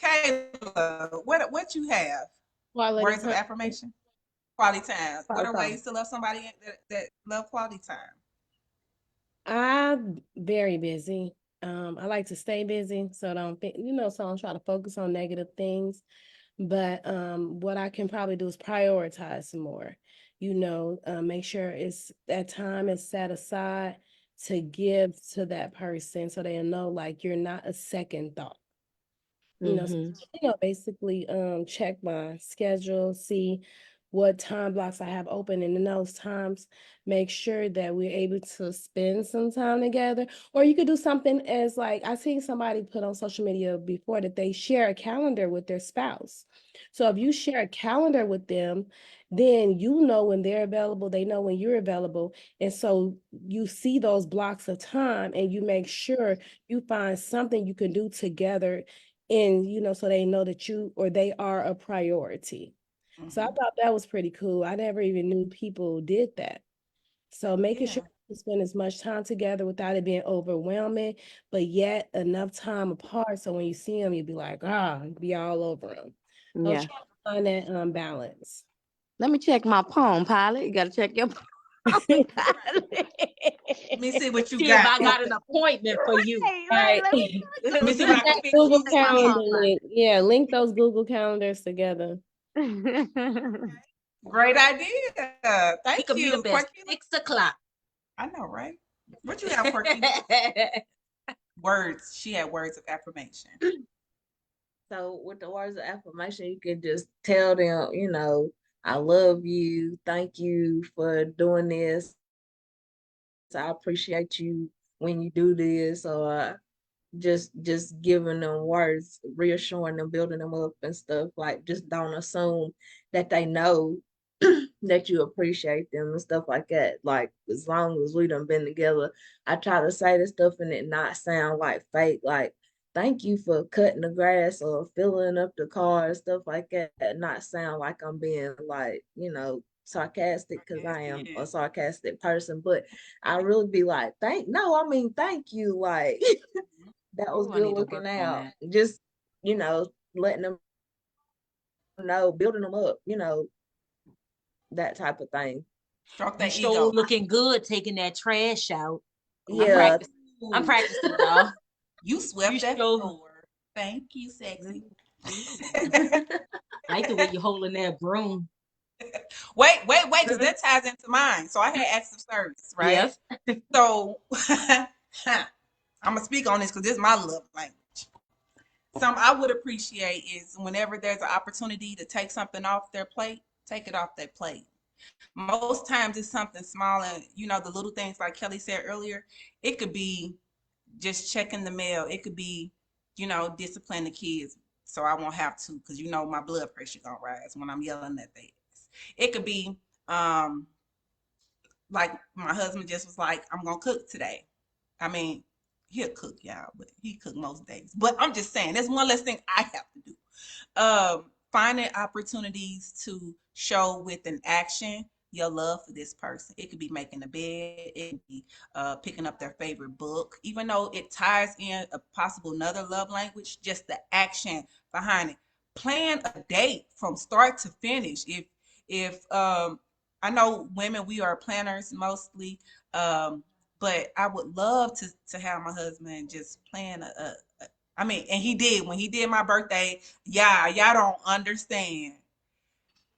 Kayla, what you have? Quality Words of time. affirmation? Quality time. What are Quality ways to love somebody that love quality time? I'm very busy. I like to stay busy, so don't think, so I don't try to focus on negative things. But what I can probably do is prioritize some more. Make sure it's that time is set aside to give to that person so they'll know like you're not a second thought. Mm-hmm. Basically check my schedule, see what time blocks I have open, and in those times make sure that we're able to spend some time together. Or you could do something as like I seen somebody put on social media before that they share a calendar with their spouse. So if you share a calendar with them, then when they're available, they know when you're available, and so you see those blocks of time and you make sure you find something you can do together, and so they know that you or they are a priority. So I thought that was pretty cool. I never even knew people did that. So making sure you spend as much time together without it being overwhelming, but yet enough time apart so when you see them, you'd be like, you'd be all over them. So Yeah. try to find that balance. Let me check my palm pilot. You got to check your palm pilot. Let me see what you See if got. I got an appointment for you. Right. Right. Let me see what Use I can that fix Google with my Calendar palm. link. Yeah, link those Google Calendars together. Great idea. We Thank could meet you, up at Corkina. 6:00. I know, right? What you have, Corkina? Words. She had words of affirmation. So with the words of affirmation, you can just tell them, I love you. Thank you for doing this. I appreciate you when you do this, or just giving them words, reassuring them, building them up and stuff. Like just don't assume that they know that you appreciate them and stuff like that. Like as long as we done been together, I try to say this stuff and it not sound like fake. Like thank you for cutting the grass or filling up the car and stuff like that. Not sound like I'm being like, sarcastic, because I am a sarcastic person, but I really be like, thank you. Like that was Ooh, I good need to work looking on out. that. Just, letting them know, building them up, that type of thing. Stroke You that sure ego. looking good taking that trash out. Yeah. I'm practicing, y'all. You swept You that sure. floor. Thank you, sexy. Like the way you're holding that broom. Wait, because that ties into mine. So I had acts of service, right? Yes. So I'm gonna speak on this because this is my love language. Something I would appreciate is whenever there's an opportunity to take something off their plate, take it off their plate. Most times it's something small, and the little things like Kelly said earlier. It could be just checking the mail. It could be, discipline the kids, so I won't have to, because my blood pressure gonna rise when I'm yelling at things. It could be like my husband just was like, I'm gonna cook today. I mean, he'll cook, y'all, but he cook most days. But I'm just saying, there's one less thing I have to do. Finding opportunities to show with an action your love for this person. It could be making the bed, it could be picking up their favorite book, even though it ties in a possible another love language, just the action behind it. Plan a date from start to finish. If I know women, we are planners mostly, but I would love to have my husband just plan I mean, and he did when he did my birthday. Yeah, y'all don't understand.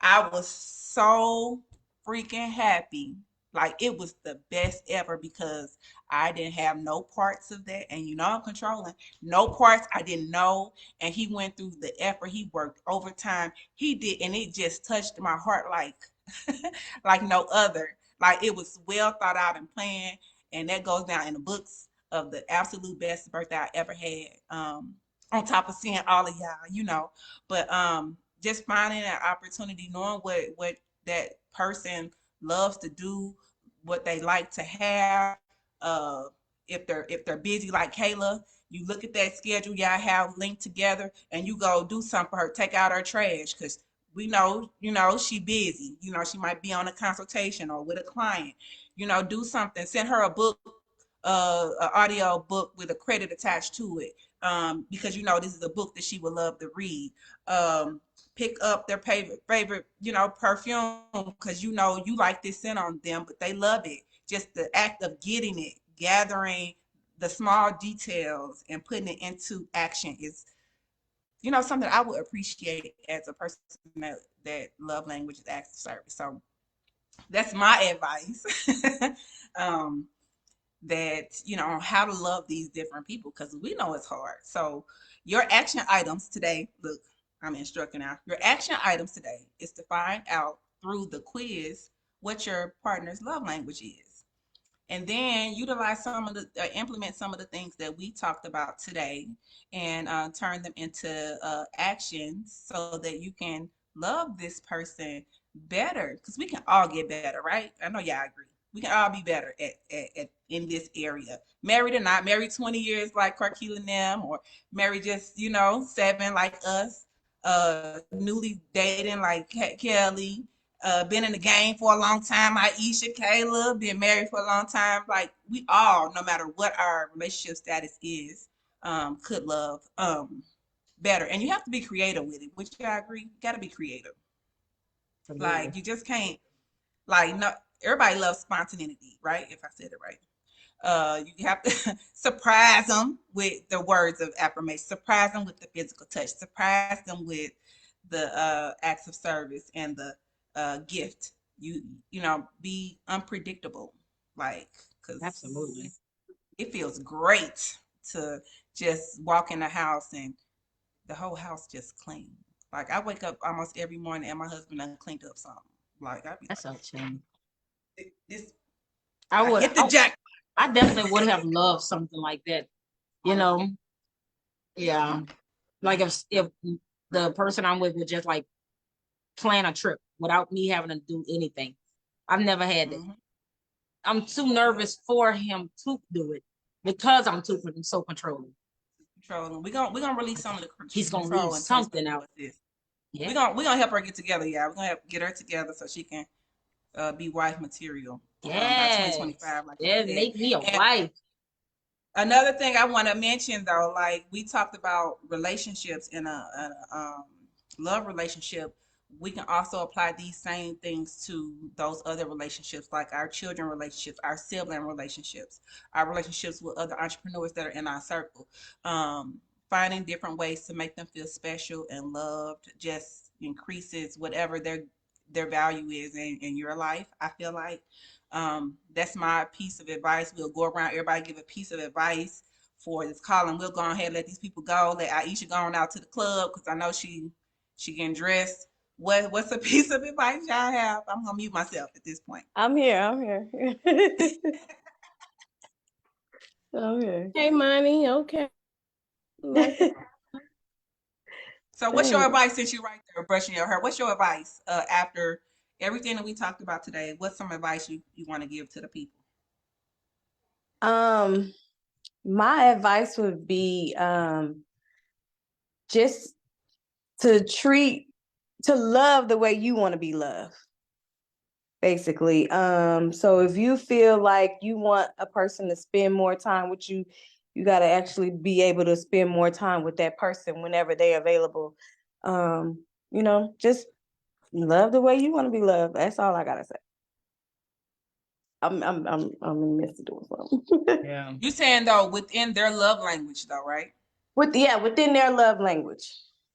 I was so freaking happy. Like it was the best ever because I didn't have no parts of that. And I'm controlling no parts I didn't know. And he went through the effort. He worked overtime. He did, and it just touched my heart like like no other. Like it was well thought out and planned. And that goes down in the books of the absolute best birthday I ever had. On top of seeing all of y'all. But just finding an opportunity, knowing what that person loves to do, what they like to have. Uh, if they're busy like Kayla, you look at that schedule y'all have linked together, and you go do something for her. Take out her trash because we know, she busy. She might be on a consultation or with a client. Do something. Send her a book, an audio book with a credit attached to it, because this is a book that she would love to read. Pick up their favorite perfume, because you like this scent on them, but they love it. Just the act of getting it, gathering the small details and putting it into action is something I would appreciate as a person that love language is acts of service. So that's my advice. um that on how to love these different people, because we know it's hard. So your action items today, look, I'm instructing now. Your action items today is to find out through the quiz what your partner's love language is, and then utilize implement some of the things that we talked about today, and turn them into actions so that you can love this person better, because we can all get better, right? I know y'all agree. We can all be better at in this area. Married or not, married 20 years like Carkeela and them, or married just 7 like us, newly dating like Kelly, been in the game for a long time. Aisha, Kayla, been married for a long time. Like we all, no matter what our relationship status is, could love better. And you have to be creative with it, which I agree. You got to be creative. Like you just can't. Like no, everybody loves spontaneity, right? If I said it right. You have to surprise them with the words of affirmation, surprise them with the physical touch, surprise them with the acts of service and the gift. Be unpredictable, like, because Absolutely. it feels great to just walk in the house and the whole house just clean. Like I wake up almost every morning and my husband done cleaned up something. Like I'd be That's like, outside. this I would. hit the jack. I definitely would have loved something like that. Yeah. Like if the person I'm with would just like plan a trip without me having to do anything. I've never had that. Mm-hmm. I'm too nervous for him to do it because I'm so controlling. Controlling. We're gonna release some of the He's gonna control leave something out. Yeah. We're gonna help her get together. Yeah, we're gonna get her together so she can be wife material. By 2025. Like yeah, make me a wife. Another thing I want to mention though, like we talked about relationships in a love relationship, we can also apply these same things to those other relationships, like our children relationships, our sibling relationships, our relationships with other entrepreneurs that are in our circle. Finding different ways to make them feel special and loved just increases whatever their value is in your life. I feel like that's my piece of advice. We'll go around, everybody give a piece of advice for this call, and we'll go ahead and let these people go. Let Aisha go on out to the club because I know she getting dressed. What's a piece of advice y'all have? I'm gonna mute myself at this point. I'm here. I'm here. Hey, Money. Okay. So what's your advice, since you're right there brushing your hair? What's your advice after everything that we talked about today? What's some advice you want to give to the people? My advice would be just to love the way you want to be loved, basically. So if you feel like you want a person to spend more time with you, you got to actually be able to spend more time with that person whenever they're available. Just love the way you want to be loved. That's all I gotta say. I'm in the midst of doing something. Yeah. You saying though within their love language though, right? Within their love language.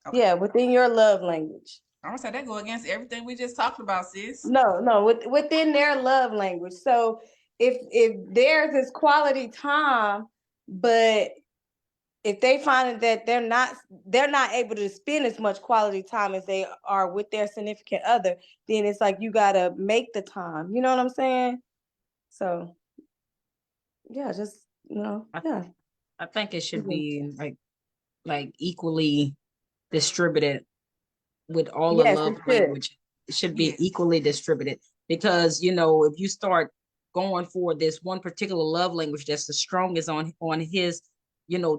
Okay. Yeah, within your love language. I'm gonna say that go against everything we just talked about, sis. No, within their love language. So if theirs is quality time, but if they find that they're not able to spend as much quality time as they are with their significant other, then it's like you gotta make the time. You know what I'm saying? So yeah, just yeah. I think it should be like equally distributed with all the Yes, love it should. language. It should be equally distributed, because if you start going for this one particular love language that's the strongest on his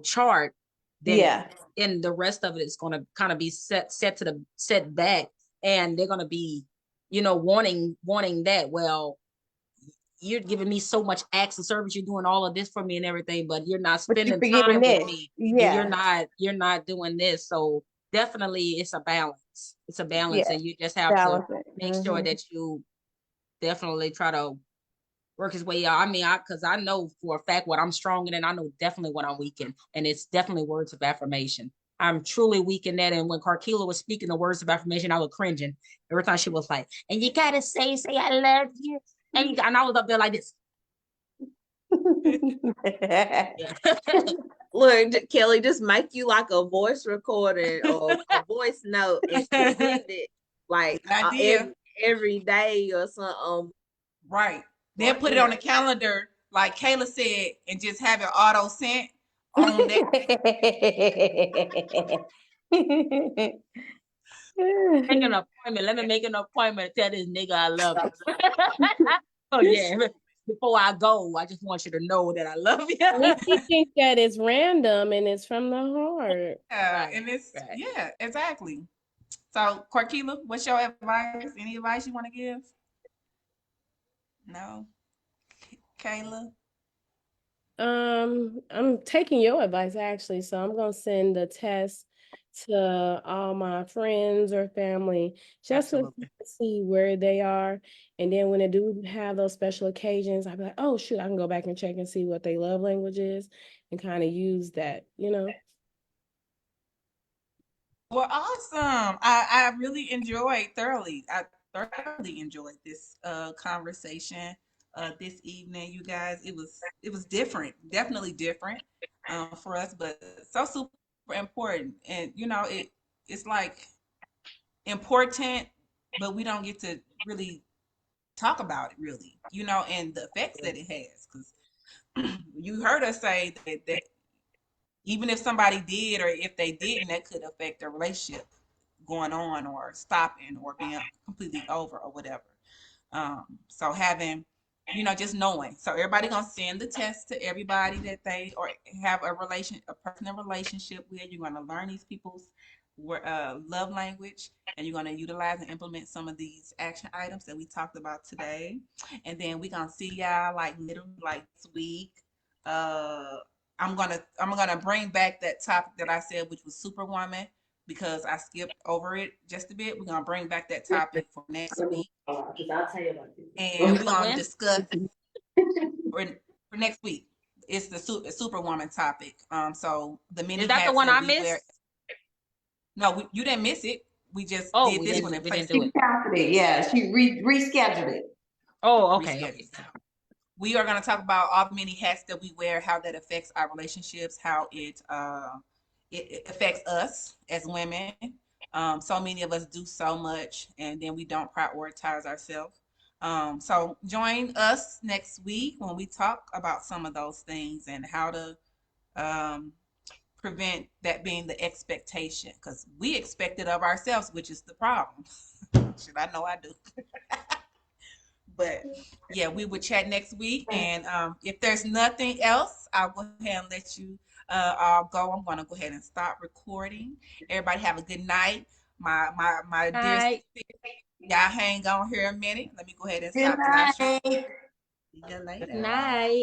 chart, then and the rest of it is going to kind of be set back, and they're going to be wanting that. Well, you're giving me so much acts of service, you're doing all of this for me and everything, but you're not spending time with me. And you're not doing this. So definitely it's a balance. It's a balance, and you just have to make sure that you definitely try to work his way out. I mean, because I know for a fact what I'm strong in, and I know definitely what I'm weak in, and it's definitely words of affirmation. I'm truly weak in that. And when Carkila was speaking the words of affirmation, I was cringing every time she was like, "And you gotta say I love you," and I was up there like this. Look, Kelly, just make you like a voice recording or a voice note and send it like every day or something. Right. Then put it on the calendar, like Kayla said, and just have it auto sent on that. Make an appointment. Let me make an appointment to tell this nigga I love him. Oh yeah. Before I go, I just want you to know that I love you. You think that it's random and it's from the heart. Yeah, and it's yeah, exactly. So, Carkila, what's your advice? Any advice you want to give? No, Kayla. I'm taking your advice actually, so I'm gonna send the test to all my friends or family just to see where they are, and then when they do have those special occasions, I'll be like, oh shoot, I can go back and check and see what their love language is, and kind of use that, Well, awesome. I really enjoyed thoroughly. I thoroughly enjoyed this conversation this evening, you guys. It was different, definitely different for us, but so super important. And it's like important, but we don't get to really talk about it really, and the effects that it has. Because you heard us say that even if somebody did or if they didn't, that could affect their relationship going on or stopping or being completely over or whatever. So having, just knowing. So everybody gonna send the test to everybody that they or have a personal relationship with. You're gonna learn these people's love language, and you're gonna utilize and implement some of these action items that we talked about today. And then we're gonna see y'all like literally like this week. I'm gonna bring back that topic that I said, which was Superwoman, because I skipped over it just a bit. We're gonna bring back that topic for next week, and we're gonna discuss for next week. It's the Superwoman topic. So the mini is that the one I missed? No, you didn't miss it. We just did this one in place. Yeah, she rescheduled it. Oh, okay. We are going to talk about all the many hats that we wear, how that affects our relationships, how it affects us as women. So many of us do so much, and then we don't prioritize ourselves. So join us next week when we talk about some of those things and how to prevent that being the expectation, because we expect it of ourselves, which is the problem. Should I know I do. But yeah, we will chat next week. And if there's nothing else, I'll go ahead and let you all go. I'm going to go ahead and stop recording. Everybody have a good night. My dear, Night. y'all hang on here a minute. Let me go ahead and Good stop. Till I show. night. See you Good later. night.